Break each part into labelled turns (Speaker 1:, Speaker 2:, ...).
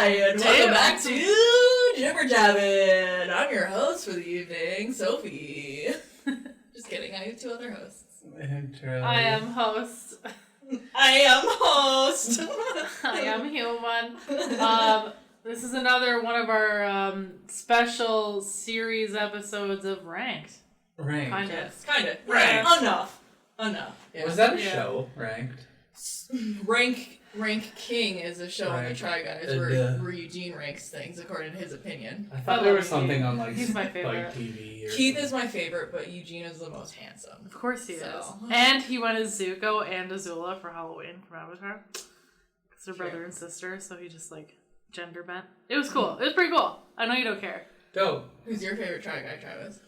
Speaker 1: Hi, and welcome back to Jibber Jabbin'. I'm your host for the evening, Sophie. Just kidding, I have two other hosts.
Speaker 2: I am host.
Speaker 1: I am host.
Speaker 2: I am human. This is another one of our special series episodes of Ranked.
Speaker 3: Ranked.
Speaker 2: Kind of.
Speaker 1: Yes, kind of.
Speaker 3: Ranked.
Speaker 1: Enough. Yeah.
Speaker 3: Was that a show? Ranked.
Speaker 1: Rank King is a show on the Try Guys where Eugene ranks things according to his opinion.
Speaker 3: I thought there was something on like
Speaker 2: He's my favorite.
Speaker 3: like TV. Or
Speaker 1: Keith
Speaker 3: something.
Speaker 1: is my favorite, but Eugene is the most handsome.
Speaker 2: Of course he is.
Speaker 1: So.
Speaker 2: And he went as Zuko and Azula for Halloween from Avatar. Because they're brother and sister, so he just like gender bent. It was cool. It was pretty cool. I know you don't care.
Speaker 3: Dope.
Speaker 1: Who's your favorite Try Guy, Travis?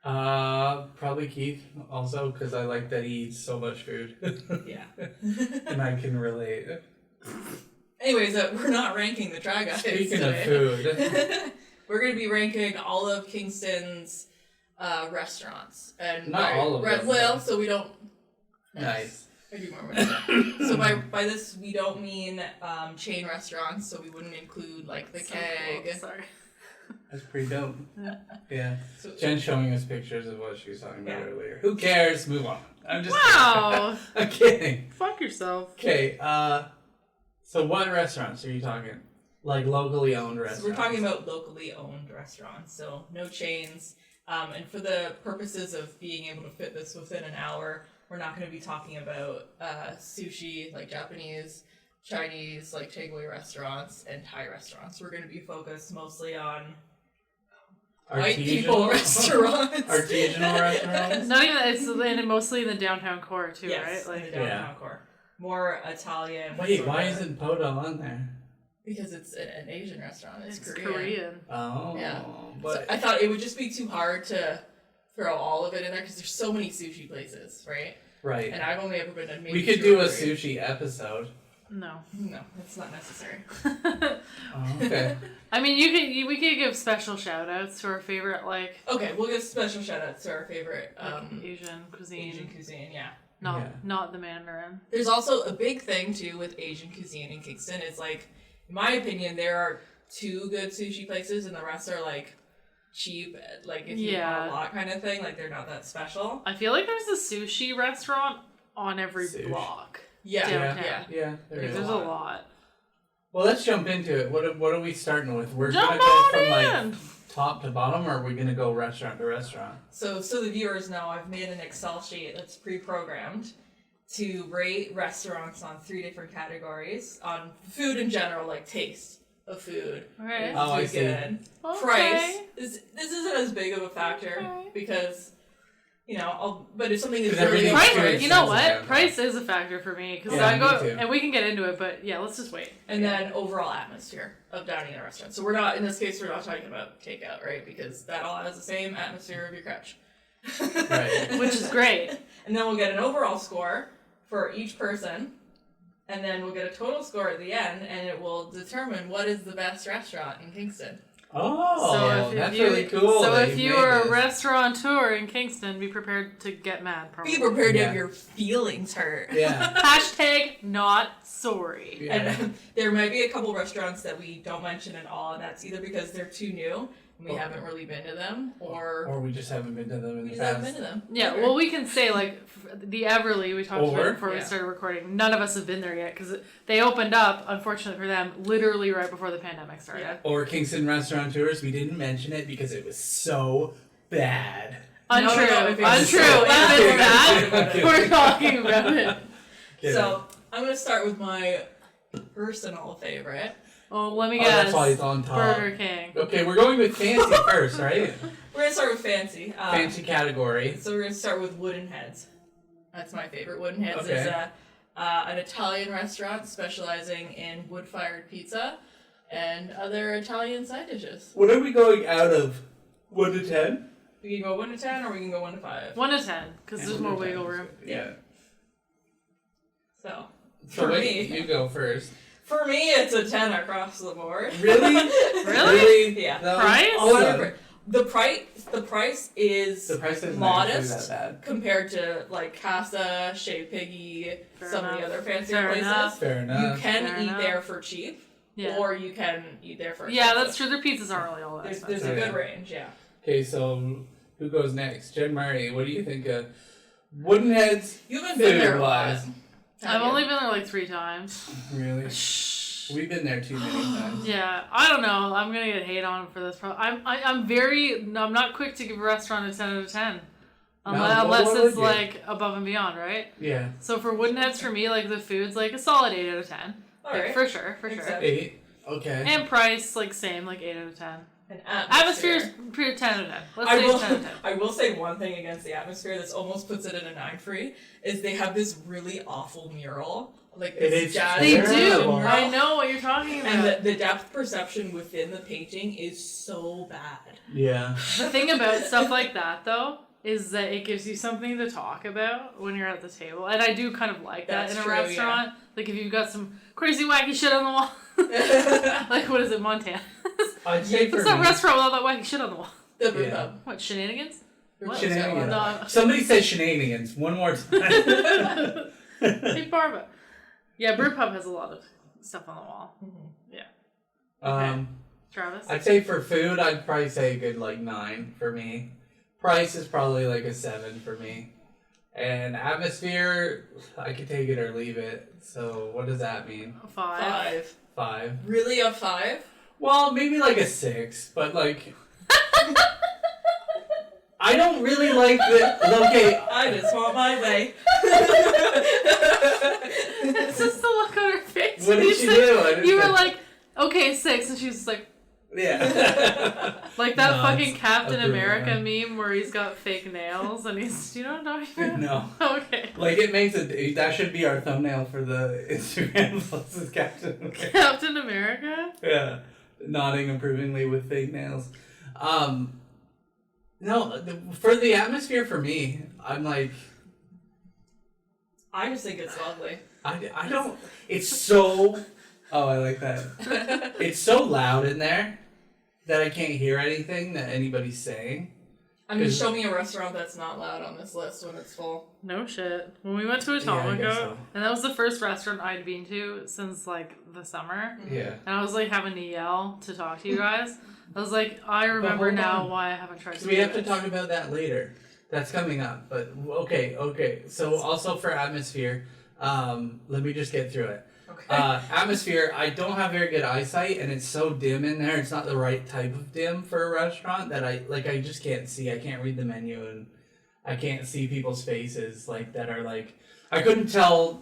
Speaker 3: Probably Keith. Also, because I like that he eats so much food.
Speaker 1: Yeah.
Speaker 3: And I can relate.
Speaker 1: Anyways, we're not ranking the Try Guys
Speaker 3: Speaking
Speaker 1: today.
Speaker 3: of food,
Speaker 1: We're going to be ranking all of Kingston's restaurants. And
Speaker 3: Not all of them,
Speaker 1: Well,
Speaker 3: though.
Speaker 1: so we don't...
Speaker 3: nice.
Speaker 1: I do more with that. So by this, we don't mean chain restaurants, so we wouldn't include, like, the
Speaker 2: So
Speaker 1: Keg.
Speaker 2: cool. Sorry.
Speaker 3: That's pretty dope. Yeah.
Speaker 1: So,
Speaker 3: Jen's showing us pictures of what she was talking about
Speaker 1: Yeah.
Speaker 3: earlier. Who cares? Move on. I'm just
Speaker 2: Wow.
Speaker 3: kidding. I'm kidding.
Speaker 2: Fuck yourself.
Speaker 3: Okay, so what restaurants are you talking? Like locally owned
Speaker 1: so
Speaker 3: restaurants?
Speaker 1: we're talking about locally owned restaurants, so no chains. And for the purposes of being able to fit this within an hour, we're not going to be talking about sushi, like Japanese, Chinese, like takeaway restaurants, and Thai restaurants. We're going to be focused mostly on white people restaurants.
Speaker 3: Artisanal restaurants?
Speaker 2: Not even, it's mostly in the downtown core too,
Speaker 1: Yes,
Speaker 2: right?
Speaker 1: in the downtown core. More Italian.
Speaker 3: Wait,
Speaker 1: sort
Speaker 3: why
Speaker 1: of-
Speaker 3: isn't Poto on there?
Speaker 1: Because it's an Asian restaurant. It's Korean.
Speaker 2: Korean.
Speaker 3: Oh,
Speaker 1: Yeah.
Speaker 3: but
Speaker 1: So I thought it would just be too hard to throw all of it in there because there's so many sushi places, right?
Speaker 3: right.
Speaker 1: And I've only ever been to maybe
Speaker 3: We could
Speaker 1: 2
Speaker 3: do
Speaker 1: or
Speaker 3: a
Speaker 1: 3.
Speaker 3: sushi episode.
Speaker 2: No.
Speaker 1: No, it's not necessary.
Speaker 3: Oh, okay.
Speaker 2: I mean, we could give special shout outs to our favorite, like,
Speaker 1: Okay, we'll give special shout outs to our favorite
Speaker 2: Asian cuisine.
Speaker 1: Asian cuisine, yeah.
Speaker 2: Not the Mandarin.
Speaker 1: There's also a big thing too with Asian cuisine in Kingston. It's like, in my opinion, there are 2 good sushi places and the rest are like cheap, like if you want a lot kind of thing, like they're not that special.
Speaker 2: I feel like there's a sushi restaurant on every
Speaker 3: Sushi.
Speaker 2: block.
Speaker 1: Yeah,
Speaker 2: Downtown.
Speaker 1: yeah.
Speaker 3: There
Speaker 2: Like,
Speaker 3: is.
Speaker 2: there's a lot.
Speaker 3: Well, let's jump into it. What are we starting with? We're
Speaker 2: Jump
Speaker 3: gonna go
Speaker 2: on
Speaker 3: from
Speaker 2: in!
Speaker 3: like top to bottom, or are we gonna go restaurant to restaurant?
Speaker 1: So the viewers know, I've made an Excel sheet that's pre-programmed to rate restaurants on 3 different categories on food in general, like taste of food.
Speaker 2: Right.
Speaker 3: Oh, I
Speaker 1: Is
Speaker 3: see.
Speaker 1: good.
Speaker 2: Okay.
Speaker 1: Price this isn't as big of a factor
Speaker 2: Okay.
Speaker 1: because but if something is
Speaker 3: 'Cause
Speaker 1: really
Speaker 3: everything's
Speaker 2: Price,
Speaker 3: good.
Speaker 2: you know
Speaker 3: expensive
Speaker 2: what?
Speaker 3: downtown.
Speaker 2: Price is a factor for me because
Speaker 3: Yeah,
Speaker 2: I go
Speaker 3: me too.
Speaker 2: and we can get into it, but yeah, let's just wait.
Speaker 1: and then overall atmosphere of dining in a restaurant. So we're not in this case we're not talking about takeout, right? Because that all has the same atmosphere of your couch.
Speaker 3: Right.
Speaker 2: Which is great.
Speaker 1: And then we'll get an overall score for each person. And then we'll get a total score at the end, and it will determine what is the best restaurant in Kingston.
Speaker 3: Oh, that's really cool.
Speaker 2: So
Speaker 3: that
Speaker 2: if
Speaker 3: you
Speaker 2: you
Speaker 3: made
Speaker 2: are a
Speaker 3: this.
Speaker 2: restaurateur in Kingston, be prepared to get mad. Probably.
Speaker 1: Be prepared to
Speaker 3: Yeah.
Speaker 1: have your feelings hurt.
Speaker 3: Yeah.
Speaker 2: Hashtag not sorry.
Speaker 3: Yeah.
Speaker 1: And there might be a couple restaurants that we don't mention at all, and that's either because they're too new and we haven't really been to them, or
Speaker 3: we just haven't been to them in
Speaker 1: we
Speaker 3: the
Speaker 1: just haven't been
Speaker 3: past.
Speaker 1: to them.
Speaker 2: Yeah, well, we can say, like, the Everly we talked
Speaker 3: Over?
Speaker 2: about before we
Speaker 1: Yeah.
Speaker 2: started recording, none of us have been there yet because they opened up, unfortunately for them, literally right before the pandemic started.
Speaker 1: Yeah.
Speaker 3: Or Kingston Restaurateurs, we didn't mention it because it was so bad.
Speaker 2: Untrue.
Speaker 1: No, if it's
Speaker 2: Untrue.
Speaker 1: so
Speaker 2: If
Speaker 1: bad,
Speaker 2: it's bad, we're talking about it.
Speaker 3: Kidding.
Speaker 1: So I'm going to start with my personal favorite.
Speaker 2: Oh, let me
Speaker 3: Oh,
Speaker 2: guess.
Speaker 3: that's why it's on top.
Speaker 2: Burger King.
Speaker 3: Okay, we're going with fancy first, right?
Speaker 1: We're going to start with fancy.
Speaker 3: Fancy category.
Speaker 1: So we're going to start with Wooden Heads. That's my favorite. Wooden Heads
Speaker 3: Okay.
Speaker 1: is an Italian restaurant specializing in wood-fired pizza and other Italian side dishes.
Speaker 3: What are we going out of? 1 to 10?
Speaker 1: We can go 1 to 10 or we can go 1 to 5.
Speaker 2: 1 to 10, because there's more wiggle room.
Speaker 3: Yeah.
Speaker 1: So,
Speaker 3: So
Speaker 1: for
Speaker 3: wait,
Speaker 1: me,
Speaker 3: you go first.
Speaker 1: for me, it's a 10 across the board.
Speaker 3: Really?
Speaker 2: Really?
Speaker 1: Yeah.
Speaker 3: That was
Speaker 2: Price?
Speaker 3: awesome.
Speaker 1: The price is
Speaker 3: The price isn't
Speaker 1: modest
Speaker 3: actually that
Speaker 1: compared to like Casa, Chez Piggy,
Speaker 2: Fair
Speaker 1: some of
Speaker 2: enough.
Speaker 1: the other fancier
Speaker 2: Fair
Speaker 1: places.
Speaker 2: enough.
Speaker 3: bad. Fair enough.
Speaker 1: You can
Speaker 2: Fair
Speaker 1: eat
Speaker 2: enough.
Speaker 1: there for cheap,
Speaker 2: Yeah.
Speaker 1: or you can eat there for
Speaker 2: Yeah, that's true. Their pizzas aren't really all that
Speaker 1: There's
Speaker 2: expensive.
Speaker 1: a
Speaker 3: Yeah.
Speaker 1: good range, yeah.
Speaker 3: Okay, so who goes next? Jen Murray, what do you think of Wooden Heads?
Speaker 1: You haven't been there a lot.
Speaker 3: Food-wise.
Speaker 2: I've only been there like 3 times.
Speaker 3: Really? We've been there too many times.
Speaker 2: Yeah, I don't know. I'm gonna get hate on for this. I'm not quick to give a restaurant a 10 out of 10, unless
Speaker 3: what would
Speaker 2: it's
Speaker 3: you?
Speaker 2: like above and beyond, right?
Speaker 3: Yeah.
Speaker 2: So for Wooden Heads, for me, like the food's like a solid 8 out of 10.
Speaker 1: Alright.
Speaker 2: For sure.
Speaker 1: Exactly.
Speaker 3: 8. Okay.
Speaker 2: And price, like same, like 8 out of 10.
Speaker 1: An
Speaker 2: Atmosphere's pretty 10 out of 10. Let's
Speaker 1: I
Speaker 2: say
Speaker 1: will,
Speaker 2: 10 out of 10.
Speaker 1: I will say one thing against the atmosphere that almost puts it in a 9 for me is they have this really awful mural. Like
Speaker 3: It
Speaker 1: this
Speaker 3: is
Speaker 1: jazz
Speaker 2: They
Speaker 3: terrible.
Speaker 2: do.
Speaker 1: mural.
Speaker 2: I know what you're talking about.
Speaker 1: And the depth perception within the painting is so bad.
Speaker 3: Yeah.
Speaker 2: The thing about stuff like that, though, is that it gives you something to talk about when you're at the table. And I do kind of like that
Speaker 1: That's
Speaker 2: in a
Speaker 1: true,
Speaker 2: restaurant. Like if you've got some crazy wacky shit on the wall. Like, what is it, Montana?
Speaker 3: I'd say for
Speaker 2: What's that
Speaker 3: me,
Speaker 2: restaurant with all that wacky shit on the wall?
Speaker 1: The brew
Speaker 3: Yeah.
Speaker 1: pub.
Speaker 2: What, shenanigans? What?
Speaker 3: Shenanigans.
Speaker 2: No, I'm-
Speaker 3: Somebody said shenanigans. One more time.
Speaker 2: Hey, Barba. Yeah, Brew Pub has a lot of stuff on the wall. Travis?
Speaker 3: I'd say for food, I'd probably say a good like 9 for me. Price is probably like a 7 for me. And atmosphere, I could take it or leave it. So what does that mean?
Speaker 2: 5.
Speaker 3: 5.
Speaker 1: Really a 5?
Speaker 3: Well, maybe like a 6, but like I don't really like the okay.
Speaker 1: I just want my way.
Speaker 2: It's just the look on her face.
Speaker 3: What
Speaker 2: when
Speaker 3: did she
Speaker 2: said-
Speaker 3: do? I didn't
Speaker 2: You were
Speaker 3: know.
Speaker 2: like, okay, 6, and she was just like,
Speaker 3: Yeah.
Speaker 2: like that
Speaker 3: No,
Speaker 2: fucking
Speaker 3: it's
Speaker 2: Captain
Speaker 3: a
Speaker 2: America
Speaker 3: brilliant.
Speaker 2: meme where he's got fake nails and he's, you know what I'm talking about?
Speaker 3: No.
Speaker 2: Okay.
Speaker 3: Like it makes it. That should be our thumbnail for the Instagram. Plus is Captain America.
Speaker 2: Captain America?
Speaker 3: Yeah, nodding approvingly with fake nails. No, for the atmosphere for me, I'm like,
Speaker 1: I just think it's lovely.
Speaker 3: I don't. It's so. Oh, I like that. It's so loud in there that I can't hear anything that anybody's saying.
Speaker 1: I mean,
Speaker 3: Is-
Speaker 1: show me a restaurant that's not loud on this list when it's full.
Speaker 2: No shit. When we went to
Speaker 3: Yeah, I
Speaker 2: Atomico,
Speaker 3: guess so.
Speaker 2: and that was the first restaurant I'd been to since like the summer,
Speaker 3: Yeah.
Speaker 2: and I was like having to yell to talk to you guys. I was like, I remember
Speaker 3: hold
Speaker 2: now
Speaker 3: on.
Speaker 2: why I haven't tried to
Speaker 3: So we
Speaker 2: do
Speaker 3: have to
Speaker 2: it.
Speaker 3: talk about that later. That's coming up. But okay. So also for atmosphere, let me just get through it.
Speaker 1: Okay.
Speaker 3: Atmosphere, I don't have very good eyesight, and it's so dim in there. It's not the right type of dim for a restaurant that I just can't see. I can't read the menu, and I can't see people's faces like that are like. I couldn't tell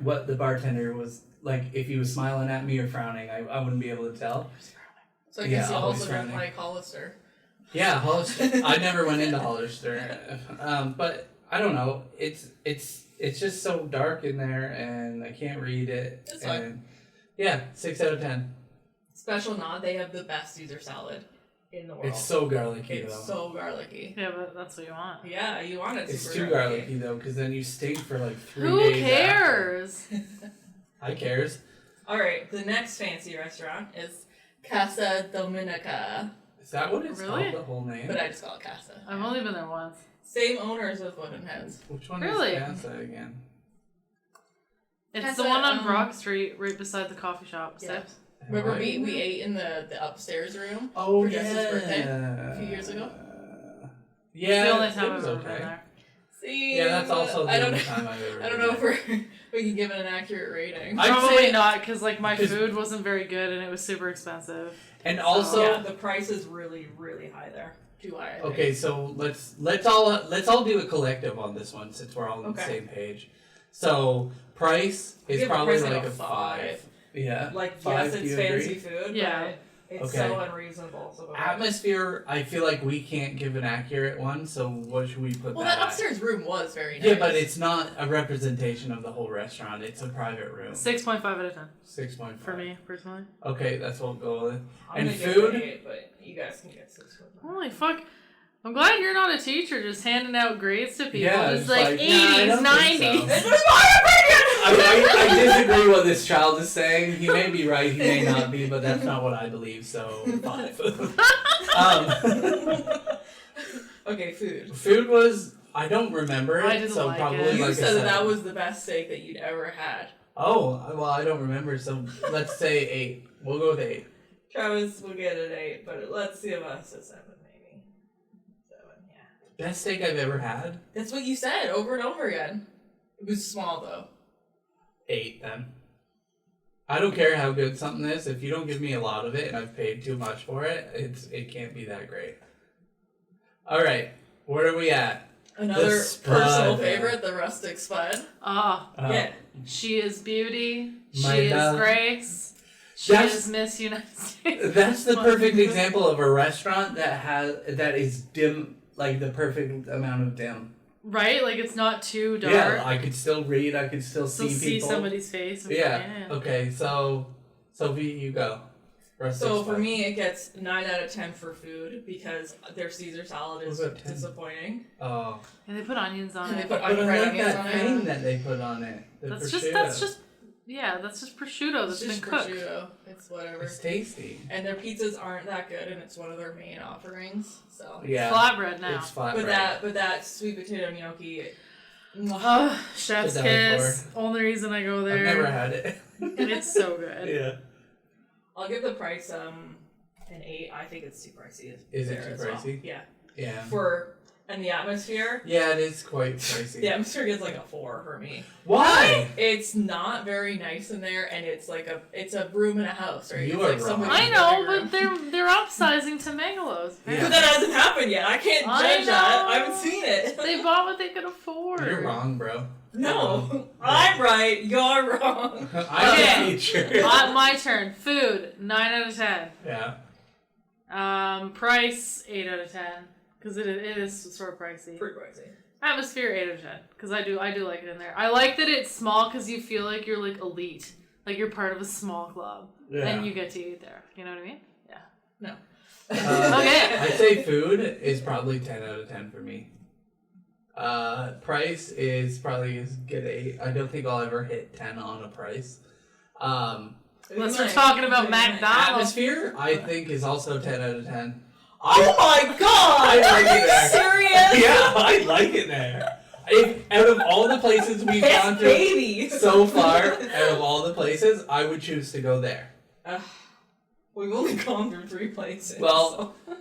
Speaker 3: what the bartender was like if he was smiling at me or frowning. I wouldn't be able to tell.
Speaker 1: So I guess
Speaker 3: yeah,
Speaker 1: you
Speaker 3: always
Speaker 1: also don't
Speaker 3: frowning.
Speaker 1: like Hollister.
Speaker 3: Yeah, Hollister. I never went into Hollister, but I don't know. It's just so dark in there, and I can't read it.
Speaker 1: It's fine.
Speaker 3: And yeah, 6 out of 10.
Speaker 1: Special nod, they have the best Caesar salad in the world.
Speaker 3: It's so garlicky
Speaker 1: It's
Speaker 3: though.
Speaker 1: so garlicky.
Speaker 2: Yeah, but that's what you want.
Speaker 1: Yeah, you want it
Speaker 3: It's
Speaker 1: super
Speaker 3: too garlicky though, because then you stink for like 3
Speaker 2: Who
Speaker 3: days.
Speaker 2: cares?
Speaker 3: I cares.
Speaker 1: Alright, the next fancy restaurant is Casa Dominica.
Speaker 3: Is that what it's
Speaker 2: Really?
Speaker 3: called? The whole name?
Speaker 1: But I just call it Casa.
Speaker 2: I've only been there once.
Speaker 1: Same owners with Wooden Heads.
Speaker 3: Which one
Speaker 2: Really?
Speaker 3: is Casa again?
Speaker 2: It's
Speaker 1: Has
Speaker 2: the
Speaker 1: a,
Speaker 2: one on
Speaker 1: um,
Speaker 2: Brock Street, right beside the coffee shop.
Speaker 1: Yeah.
Speaker 2: Six.
Speaker 1: Remember
Speaker 3: Right?
Speaker 1: we ate in the upstairs room?
Speaker 3: Oh
Speaker 1: for
Speaker 3: yeah.
Speaker 1: Jess's birthday a few years ago?
Speaker 3: Yeah,
Speaker 2: It's the only
Speaker 3: it
Speaker 2: time
Speaker 3: was
Speaker 2: I've ever been
Speaker 3: okay.
Speaker 2: there.
Speaker 1: See,
Speaker 3: Yeah, that's also the
Speaker 1: I don't
Speaker 3: only
Speaker 1: know.
Speaker 3: time I've ever
Speaker 1: I don't
Speaker 3: been
Speaker 1: know if we can give it an accurate rating.
Speaker 3: I'd
Speaker 2: Probably
Speaker 3: say-
Speaker 2: not, because like my
Speaker 3: 'cause-
Speaker 2: food wasn't very good and it was super expensive.
Speaker 3: And also,
Speaker 1: yeah, the price is really, really high there. Too high. I think.
Speaker 3: okay, so let's all do a collective on this one since we're all on the
Speaker 1: Okay.
Speaker 3: same page. So price is
Speaker 1: Give a
Speaker 3: probably
Speaker 1: price
Speaker 3: like
Speaker 1: like
Speaker 3: a
Speaker 1: a
Speaker 3: 5. Yeah.
Speaker 1: Like,
Speaker 3: Five,
Speaker 1: yes,
Speaker 3: do
Speaker 1: it's
Speaker 3: you
Speaker 1: fancy
Speaker 3: agree?
Speaker 1: food,
Speaker 2: Yeah.
Speaker 1: but it's
Speaker 3: Okay.
Speaker 1: so unreasonable. So
Speaker 3: Atmosphere, I feel like we can't give an accurate one, so what should we put
Speaker 1: well,
Speaker 3: that
Speaker 1: that
Speaker 3: at?
Speaker 1: upstairs room was very nice.
Speaker 3: Yeah, but it's not a representation of the whole restaurant. It's a private room.
Speaker 2: 6.5 out of 10
Speaker 3: 6.5.
Speaker 2: for me, personally.
Speaker 3: Okay, that's what we'll go with.
Speaker 1: I'm
Speaker 3: and
Speaker 1: gonna give
Speaker 3: food?
Speaker 1: it an 8, but you guys can get 6.
Speaker 2: Holy fuck. I'm glad you're not a teacher just handing out grades to people.
Speaker 3: Yeah,
Speaker 2: it's
Speaker 3: it's
Speaker 2: like,
Speaker 3: like,
Speaker 2: 80s,
Speaker 3: nah, I don't think
Speaker 2: 90s.
Speaker 3: so.
Speaker 1: This is my
Speaker 3: I disagree what this child is saying. He may be right, he may not be, but that's not what I believe, so 5.
Speaker 1: opinion! Okay, food.
Speaker 3: Food was, I don't remember it,
Speaker 2: I didn't
Speaker 3: so
Speaker 2: like
Speaker 3: probably
Speaker 2: it.
Speaker 1: You
Speaker 3: like
Speaker 1: said
Speaker 3: a
Speaker 1: that
Speaker 3: 7.
Speaker 1: was the best steak that you'd ever had.
Speaker 3: Oh, well, I don't remember. So let's say 8. We'll go with 8.
Speaker 1: Travis will get an 8, but let's see if us a 7 maybe. 7, yeah.
Speaker 3: Best steak I've ever had.
Speaker 1: That's what you said over and over again. It was small though.
Speaker 3: 8 then. I don't care how good something is. If you don't give me a lot of it and I've paid too much for it, it can't be that great. All right, where are we at?
Speaker 1: Another
Speaker 3: spud.
Speaker 1: personal favorite, the rustic spud. Yeah.
Speaker 2: She is beauty.
Speaker 3: My
Speaker 2: She is
Speaker 3: love.
Speaker 2: grace. She
Speaker 3: That's-
Speaker 2: is Miss United States.
Speaker 3: That's the perfect example of a restaurant that is dim, like the perfect amount of dim.
Speaker 2: Right? Like it's not too dark.
Speaker 3: Yeah, I could still read. I could still
Speaker 2: Still
Speaker 3: see
Speaker 2: see
Speaker 3: people.
Speaker 2: somebody's face. And
Speaker 3: Yeah. Okay, so Sophie, you go. Rustic
Speaker 1: So for
Speaker 3: spud.
Speaker 1: me, it gets 9 out of 10 for food because their Caesar salad is
Speaker 3: What about 10?
Speaker 1: disappointing.
Speaker 3: Oh,
Speaker 2: And they put onions on
Speaker 1: And they
Speaker 2: it.
Speaker 1: put
Speaker 3: but I
Speaker 1: onion- fried
Speaker 3: like
Speaker 1: onions
Speaker 3: that
Speaker 1: on
Speaker 3: thing
Speaker 1: it.
Speaker 3: that they put on it. The
Speaker 2: That's
Speaker 3: prosciutto.
Speaker 2: just prosciutto that's
Speaker 1: It's
Speaker 2: been
Speaker 1: just
Speaker 2: cooked.
Speaker 1: prosciutto. It's whatever.
Speaker 3: It's tasty.
Speaker 1: And their pizzas aren't that good, and it's one of their main offerings. So,
Speaker 3: Yeah,
Speaker 2: Flatbread now.
Speaker 3: it's flat.
Speaker 1: but that sweet potato gnocchi.
Speaker 2: Oh, chef's
Speaker 3: To die
Speaker 2: kiss. Only reason I go there.
Speaker 3: I've never had it.
Speaker 2: It's so good.
Speaker 3: Yeah.
Speaker 1: I'll give the price an 8. I think it's too pricey.
Speaker 3: Is it
Speaker 1: there
Speaker 3: too
Speaker 1: as well.
Speaker 3: pricey?
Speaker 1: Yeah.
Speaker 3: Yeah.
Speaker 1: And the atmosphere.
Speaker 3: Yeah, it is quite pricey.
Speaker 1: The atmosphere gets like a 4 for me.
Speaker 3: Why?
Speaker 1: It's not very nice in there, and it's like it's a room in a house, right?
Speaker 3: You
Speaker 1: it's
Speaker 3: are
Speaker 1: like
Speaker 3: wrong.
Speaker 1: somebody's
Speaker 2: I know,
Speaker 1: living room.
Speaker 2: but they're upsizing to megalos.
Speaker 3: Yeah.
Speaker 1: But that hasn't happened yet. I can't
Speaker 2: I
Speaker 1: judge that. I
Speaker 2: know.
Speaker 1: haven't seen it.
Speaker 2: They bought what they could afford.
Speaker 3: You're wrong, bro.
Speaker 1: No, I'm right. You're wrong.
Speaker 3: I'm
Speaker 2: Okay.
Speaker 3: the teacher.
Speaker 2: My turn. Food, 9 out of 10.
Speaker 3: Yeah.
Speaker 2: Price, 8 out of 10. Because it is sort of pricey.
Speaker 1: Pretty pricey.
Speaker 2: Atmosphere, 8 out of 10. Because I do like it in there. I like that it's small because you feel like you're like elite. Like you're part of a small club.
Speaker 3: Yeah.
Speaker 2: And you get to eat there. You know what I mean? Yeah.
Speaker 1: No.
Speaker 2: Okay.
Speaker 3: I'd say food is probably 10 out of 10 for me. Price is probably a good 8. I don't think I'll ever hit 10 on a price.
Speaker 2: Unless we're talking about McDonald's.
Speaker 3: Atmosphere, I think, is also 10 out of 10.
Speaker 1: Oh my god!
Speaker 3: I like
Speaker 1: Are
Speaker 3: it
Speaker 1: you
Speaker 3: there.
Speaker 1: serious?
Speaker 3: Yeah, I like it there. If, out of all the places we've gone
Speaker 1: Piss
Speaker 3: to
Speaker 1: baby.
Speaker 3: so far, out of all the places, I would choose to go there.
Speaker 1: We've only gone through 3 places.
Speaker 3: Well-
Speaker 1: so.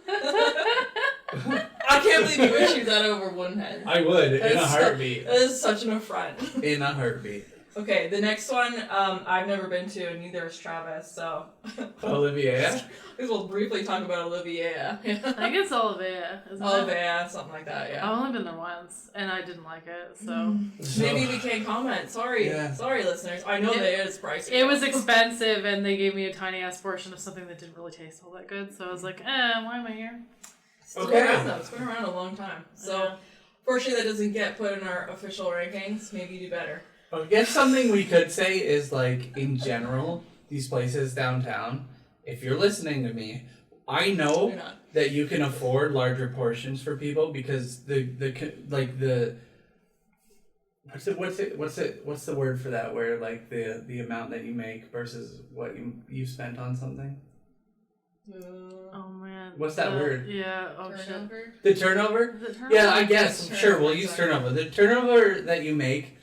Speaker 1: I can't believe you would choose that over Woodhead.
Speaker 3: I would, in a
Speaker 1: That's
Speaker 3: heartbeat.
Speaker 1: That is such an affront.
Speaker 3: In a heartbeat.
Speaker 1: Okay, the next one I've never been to, and neither has Travis, so
Speaker 3: Olivia?
Speaker 1: we will briefly talk about Olivia.
Speaker 2: I think it's Olivia, isn't it?
Speaker 1: Olivia, something like that, yeah.
Speaker 2: I've only been there once, and I didn't like it, so...
Speaker 1: Mm. Maybe we can't comment. Sorry.
Speaker 3: Yeah.
Speaker 1: Sorry, listeners. I know that it is pricey.
Speaker 2: It was expensive, and they gave me a tiny-ass portion of something that didn't really taste all that good, so I was like, why am I here?
Speaker 1: Still
Speaker 3: Okay.
Speaker 1: around, though. It's been around a long time. So,
Speaker 2: Yeah.
Speaker 1: fortunately, that doesn't get put in our official rankings. Maybe do better.
Speaker 3: I guess something we could say is, like, in general, these places downtown, if you're listening to me, I
Speaker 1: You're
Speaker 3: know
Speaker 1: not.
Speaker 3: that you can afford larger portions for people because what's the word for that, where like the amount that you make versus what you spent on something?
Speaker 2: Oh, man.
Speaker 3: What's that word?
Speaker 2: Yeah, oh,
Speaker 1: Turnover?
Speaker 3: The turnover?
Speaker 2: shit. Is it turnover?
Speaker 3: Yeah, I guess.
Speaker 1: Turnover,
Speaker 3: Sure, we'll use
Speaker 1: sorry.
Speaker 3: turnover. The turnover that you make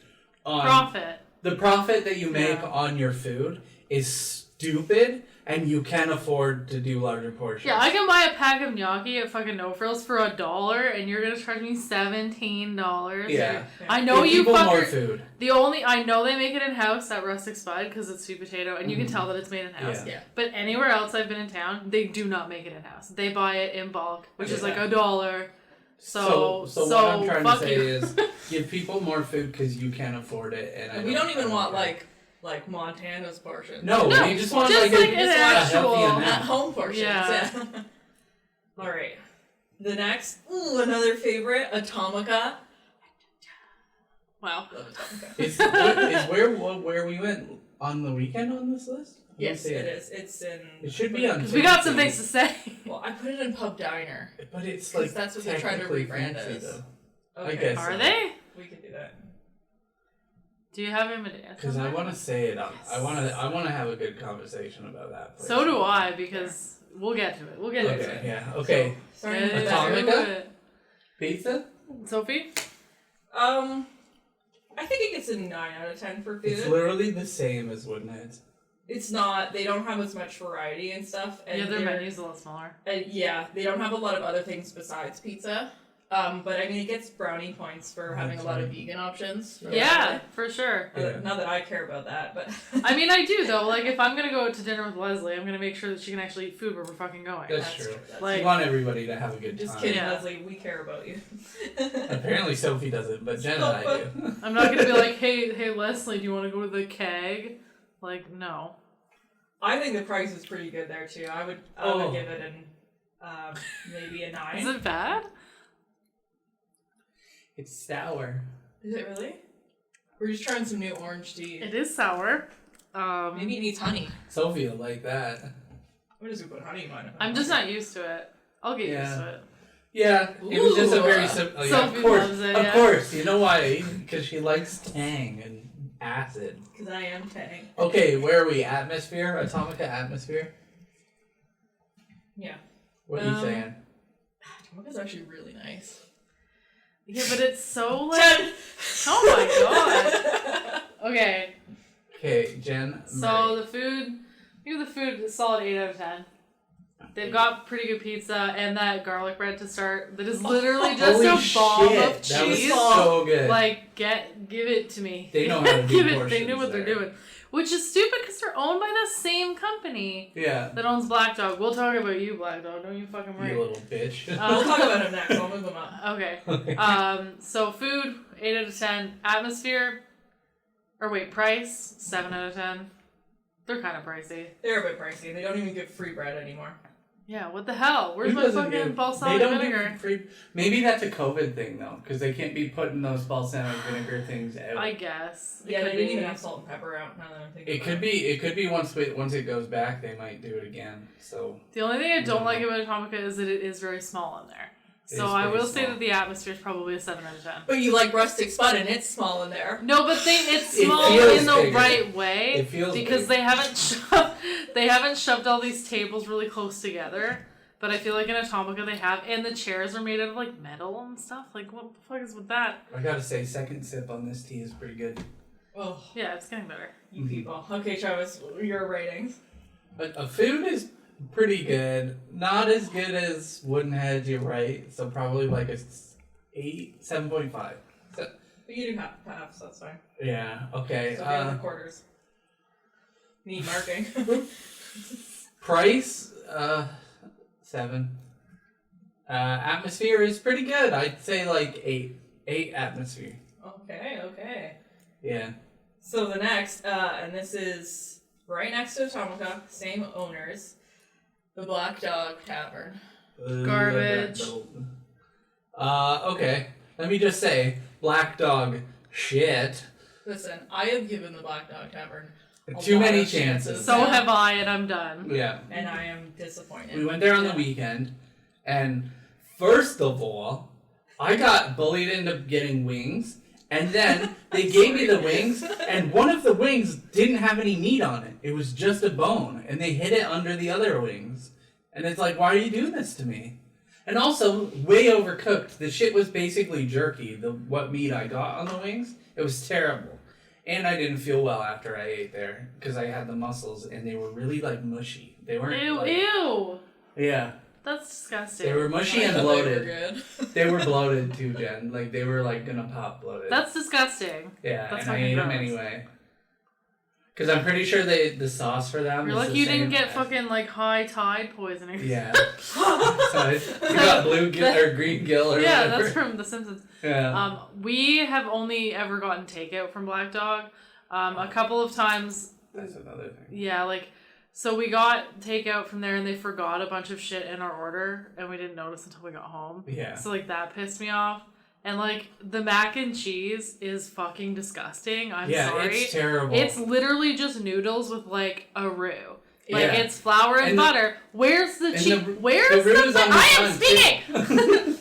Speaker 3: on
Speaker 2: Profit.
Speaker 3: the profit that you make
Speaker 2: Yeah.
Speaker 3: on your food is stupid, and you can afford to do larger portions.
Speaker 2: Yeah, I can buy a pack of gnocchi at fucking No Frills for $1, and you're gonna charge me $17.
Speaker 3: Yeah.
Speaker 2: I know
Speaker 3: Give
Speaker 2: you
Speaker 3: people more
Speaker 2: fucker.
Speaker 3: food.
Speaker 2: I know they make it in house at Rustic Spud because it's sweet potato, and you can tell that it's made in house.
Speaker 3: Yeah.
Speaker 1: Yeah.
Speaker 2: But anywhere else I've been in town, they do not make it in house. They buy it in bulk, which is like
Speaker 3: Yeah.
Speaker 2: $1.
Speaker 3: So
Speaker 2: So
Speaker 3: what I'm trying to
Speaker 2: fuck
Speaker 3: say
Speaker 2: you.
Speaker 3: is give people more food because you can afford it, and
Speaker 1: We don't even want,
Speaker 3: care.
Speaker 1: like Montana's portion.
Speaker 3: No,
Speaker 2: No,
Speaker 3: we just want
Speaker 2: just
Speaker 3: like,
Speaker 2: like
Speaker 3: a,
Speaker 2: an
Speaker 3: a healthy
Speaker 2: actual-
Speaker 3: amount.
Speaker 1: At home portions,
Speaker 2: Yeah.
Speaker 1: yeah. Alright. The next, another favorite, Atomica.
Speaker 2: Wow.
Speaker 1: Love Atomica.
Speaker 3: Is where we went on the weekend on this list? I don't
Speaker 1: Yes,
Speaker 3: see
Speaker 1: it is. It's in.
Speaker 3: It should be on.
Speaker 2: Because we got some things to say.
Speaker 1: Well, I put it in Pub Diner.
Speaker 3: But it's
Speaker 1: 'Cause
Speaker 3: like
Speaker 1: that's what they're trying to
Speaker 3: technically
Speaker 1: rebrand
Speaker 3: fancy,
Speaker 1: as.
Speaker 3: though.
Speaker 1: Okay.
Speaker 3: guess.
Speaker 2: Are
Speaker 3: so.
Speaker 2: they?
Speaker 1: We could do that.
Speaker 2: Do you have him a dance?
Speaker 3: Because I want to say it. I want to have a good conversation about that. Place.
Speaker 2: So do I, because we'll get to it. We'll get to
Speaker 3: Okay.
Speaker 2: it.
Speaker 3: Yeah. Okay.
Speaker 1: Starting
Speaker 2: Get
Speaker 1: with
Speaker 3: Atomica?
Speaker 1: that.
Speaker 2: to it.
Speaker 3: Pizza.
Speaker 2: Sophie?
Speaker 1: I think it gets a 9 out of 10 for food.
Speaker 3: It's literally the same as Woodheads.
Speaker 1: It's not. They don't have as much variety and stuff. And
Speaker 2: Yeah, their menu's a lot smaller.
Speaker 1: Yeah, they don't have a lot of other things besides pizza. But I mean, it gets brownie points for having a lot of vegan options.
Speaker 2: Yeah, for sure.
Speaker 1: Not that I care about that, but
Speaker 2: I mean, I do though. Like, if I'm gonna go to dinner with Leslie, I'm gonna make sure that she can actually eat food where we're fucking going.
Speaker 3: That's true.
Speaker 2: Like,
Speaker 3: You want everybody to have a good time.
Speaker 1: Just kidding,
Speaker 2: Yeah.
Speaker 1: Leslie. We care about you.
Speaker 3: Apparently Sophie doesn't, but Jen and I do.
Speaker 2: I'm not gonna be like, hey Leslie, do you want to go to the keg? Like, no.
Speaker 1: I think the price is pretty good there too. I would give it maybe a 9.
Speaker 2: Is it bad?
Speaker 3: It's sour.
Speaker 1: Is it really? We're just trying some new orange tea.
Speaker 2: It is sour.
Speaker 1: Maybe it needs honey.
Speaker 3: Sophie will like that.
Speaker 1: What does we put honey in mine?
Speaker 2: I'm just not used to it. I'll get used
Speaker 3: Yeah.
Speaker 2: to it.
Speaker 3: Yeah, it was just a very
Speaker 1: Ooh.
Speaker 3: simple. Yeah,
Speaker 2: Sophie
Speaker 3: of course,
Speaker 2: loves it,
Speaker 3: of
Speaker 2: yeah.
Speaker 3: course. You know why? Because she likes tang and acid.
Speaker 1: Because I am tang.
Speaker 3: Okay, where are we? Atmosphere? Atomica atmosphere?
Speaker 1: Yeah.
Speaker 3: What are you saying?
Speaker 1: Atomica's actually really nice.
Speaker 2: Yeah, but it's so like.
Speaker 1: 10!
Speaker 2: Oh my god. Okay,
Speaker 3: Okay, Jen.
Speaker 2: so the food. Give the food a solid 8 out of 10. They've got pretty good pizza and that garlic bread to start. That is literally just
Speaker 3: Holy
Speaker 2: a bomb
Speaker 3: shit,
Speaker 2: of
Speaker 3: that was
Speaker 2: cheese.
Speaker 3: so good.
Speaker 2: Like, give it to me.
Speaker 3: They know how to do
Speaker 2: Give it. They
Speaker 3: portions
Speaker 2: knew what they're
Speaker 3: there.
Speaker 2: doing, which is stupid because they're owned by the same company
Speaker 3: Yeah.
Speaker 2: that owns Black Dog. We'll talk about you, Black Dog. Don't you fucking worry.
Speaker 3: You little bitch.
Speaker 1: We'll talk about him next. I'll move him up.
Speaker 2: Okay. So food 8 out of 10. Atmosphere, or wait, price 7 out of 10. They're kind of pricey.
Speaker 1: They're a bit pricey. They don't even give free bread anymore.
Speaker 2: Yeah. What the hell? Where's
Speaker 3: Who
Speaker 2: my
Speaker 3: doesn't
Speaker 2: fucking
Speaker 3: give-
Speaker 2: balsamic
Speaker 3: they don't
Speaker 2: vinegar?
Speaker 3: give free. Maybe that's a COVID thing though, because they can't be putting those balsamic vinegar things out.
Speaker 2: I guess. It
Speaker 1: Yeah, they
Speaker 2: could
Speaker 1: didn't
Speaker 2: be.
Speaker 1: even have salt and pepper out. Now that I'm thinking
Speaker 3: It
Speaker 1: about
Speaker 3: could be. It could be once it goes back, they might do it again. So
Speaker 2: The only thing I don't
Speaker 3: No.
Speaker 2: like about Atomica is that it is very small in there.
Speaker 3: It
Speaker 2: So
Speaker 3: is
Speaker 2: I
Speaker 3: pretty
Speaker 2: will say
Speaker 3: small.
Speaker 2: that the atmosphere is probably a 7 out of 10.
Speaker 1: But you like rustic spud and it's small in there.
Speaker 2: No, but it's
Speaker 3: It
Speaker 2: small
Speaker 3: feels
Speaker 2: in the
Speaker 3: bigger.
Speaker 2: right way
Speaker 3: It feels
Speaker 2: because
Speaker 3: big.
Speaker 2: they haven't shoved all these tables really close together. But I feel like in Atomica they have, and the chairs are made out of like metal and stuff. Like what the fuck is with that?
Speaker 3: I gotta say, second sip on this tea is pretty good.
Speaker 1: Oh,
Speaker 2: Yeah, it's getting better.
Speaker 1: you people. Okay, Travis, your ratings.
Speaker 3: But food is pretty good. Not as good as Woodenhead, you're right. So probably like a 7.5. So,
Speaker 1: But you do half, so that's fine.
Speaker 3: yeah. Okay.
Speaker 1: So the other quarters. Need marking.
Speaker 3: Price, 7. Atmosphere is pretty good. I'd say like 8. 8 atmosphere.
Speaker 1: Okay.
Speaker 3: Yeah.
Speaker 1: So the next, and this is right next to Atomica, same owners, the Black Dog Tavern.
Speaker 2: Garbage.
Speaker 3: Okay. Let me just say, Black Dog shit.
Speaker 1: Listen, I have given the Black Dog Tavern a
Speaker 3: Too
Speaker 1: lot
Speaker 3: many
Speaker 1: of
Speaker 3: chances.
Speaker 2: So have I, and I'm done.
Speaker 3: Yeah.
Speaker 1: and I am disappointed.
Speaker 3: We went there on the
Speaker 1: Yeah.
Speaker 3: weekend, and first of all, I got bullied into getting wings, and then they gave me the wings, and one of the wings didn't have any meat on it. It was just a bone, and they hid it under the other wings. And it's like, why are you doing this to me? And also, way overcooked. The shit was basically jerky, what meat I got on the wings. It was terrible. And I didn't feel well after I ate there, because I had the mussels, and they were really, like, mushy. They weren't,
Speaker 2: Ew,
Speaker 3: like...
Speaker 2: ew.
Speaker 3: Yeah.
Speaker 2: That's disgusting.
Speaker 3: They were mushy and
Speaker 1: I thought they were
Speaker 3: bloated.
Speaker 1: good.
Speaker 3: They were bloated too, Jen. Like they were like gonna pop bloated.
Speaker 2: That's disgusting.
Speaker 3: yeah,
Speaker 2: that's
Speaker 3: and I
Speaker 2: fucking
Speaker 3: ate them
Speaker 2: gross.
Speaker 3: anyway. Cause I'm pretty sure the sauce for them.
Speaker 2: You're
Speaker 3: is
Speaker 2: lucky
Speaker 3: the
Speaker 2: you didn't
Speaker 3: same
Speaker 2: get
Speaker 3: as-
Speaker 2: fucking like high tide poisoning.
Speaker 3: Yeah. So you got blue gill or green gill or
Speaker 2: Yeah,
Speaker 3: whatever.
Speaker 2: that's from The Simpsons.
Speaker 3: Yeah.
Speaker 2: We have only ever gotten takeout from Black Dog. A couple of times.
Speaker 3: That's another thing.
Speaker 2: Yeah, like, so we got takeout from there and they forgot a bunch of shit in our order and we didn't notice until we got home.
Speaker 3: Yeah.
Speaker 2: So, like, that pissed me off. And, like, the mac and cheese is fucking disgusting. I'm
Speaker 3: yeah,
Speaker 2: sorry.
Speaker 3: it's terrible.
Speaker 2: It's literally just noodles with, like, a roux. Like,
Speaker 3: Yeah.
Speaker 2: it's flour and
Speaker 3: And
Speaker 2: butter. Where's the
Speaker 3: and
Speaker 2: cheese?
Speaker 3: the-
Speaker 2: Where's
Speaker 3: the roux
Speaker 2: the...
Speaker 3: is on the
Speaker 2: I am
Speaker 3: front, too.
Speaker 2: speaking!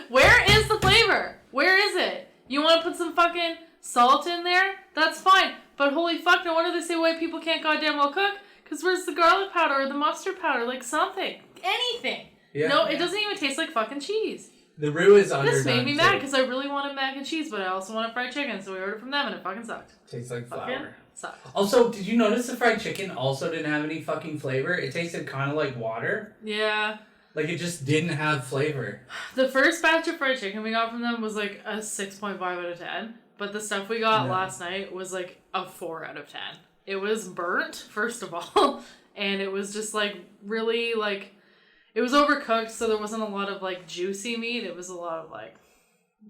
Speaker 2: Where is the flavor? Where is it? You want to put some fucking salt in there? That's fine. But holy fuck, no wonder they say white people can't goddamn well cook. Because where's the garlic powder or the mustard powder? Like, something. Anything.
Speaker 3: Yeah.
Speaker 2: No, it doesn't even taste like fucking cheese.
Speaker 3: The roux is underdone.
Speaker 2: This made me mad
Speaker 3: too.
Speaker 2: because I really wanted mac and cheese, but I also wanted fried chicken, so we ordered from them and it fucking sucked.
Speaker 3: Tastes like flour.
Speaker 2: Fucking sucked.
Speaker 3: Also, did you notice the fried chicken also didn't have any fucking flavor? It tasted kind of like water.
Speaker 2: Yeah.
Speaker 3: Like it just didn't have flavor.
Speaker 2: The first batch of fried chicken we got from them was like a 6.5 out of 10, but the stuff we got
Speaker 3: No.
Speaker 2: last night was like a 4 out of 10. It was burnt, first of all, and it was just like really like, it was overcooked, so there wasn't a lot of like juicy meat. It was a lot of like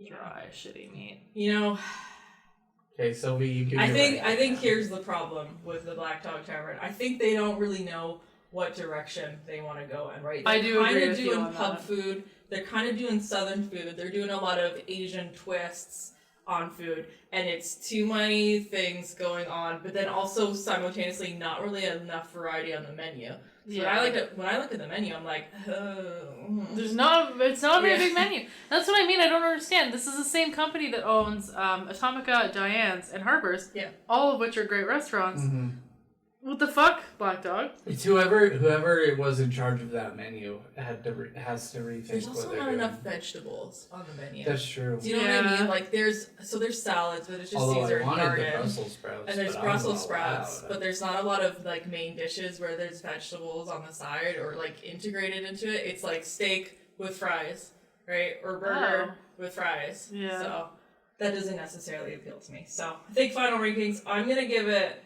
Speaker 2: dry, shitty meat.
Speaker 1: You know,
Speaker 3: Okay, Sylvie, you give
Speaker 1: I
Speaker 3: your
Speaker 1: think
Speaker 3: rating.
Speaker 1: here's the problem with the Black Dog Tavern. I think they don't really know what direction they want to go in, right?
Speaker 2: I do agree
Speaker 1: They're
Speaker 2: with you
Speaker 1: doing
Speaker 2: on
Speaker 1: pub
Speaker 2: that.
Speaker 1: food. They're kind of doing Southern food. They're doing a lot of Asian twists on food, and it's too many things going on. But then also simultaneously, not really enough variety on the menu. So when I look at the menu, I'm like, oh.
Speaker 2: It's not a very
Speaker 1: Yeah.
Speaker 2: big menu. That's what I mean. I don't understand. This is the same company that owns Atomica, Diane's, and Harper's.
Speaker 1: Yeah.
Speaker 2: All of which are great restaurants.
Speaker 3: Mhm.
Speaker 2: What the fuck, Black Dog?
Speaker 3: It's whoever was in charge of that menu has to rethink
Speaker 1: There's
Speaker 3: what
Speaker 1: also
Speaker 3: they're
Speaker 1: not
Speaker 3: doing.
Speaker 1: enough vegetables on the menu.
Speaker 3: That's true.
Speaker 1: Do you know what I
Speaker 2: Yeah.
Speaker 1: mean? Like there's salads, but it's just
Speaker 3: Although
Speaker 1: Caesar
Speaker 3: I
Speaker 1: and
Speaker 3: wanted the
Speaker 1: garden.
Speaker 3: Brussels sprouts.
Speaker 1: And there's
Speaker 3: but I'm
Speaker 1: Brussels
Speaker 3: not
Speaker 1: sprouts,
Speaker 3: allowed.
Speaker 1: but there's not a lot of like main dishes where there's vegetables on the side or like integrated into it. It's like steak with fries, right? Or burger with fries.
Speaker 2: Yeah.
Speaker 1: So that doesn't necessarily appeal to me. So I think final rankings, I'm gonna give it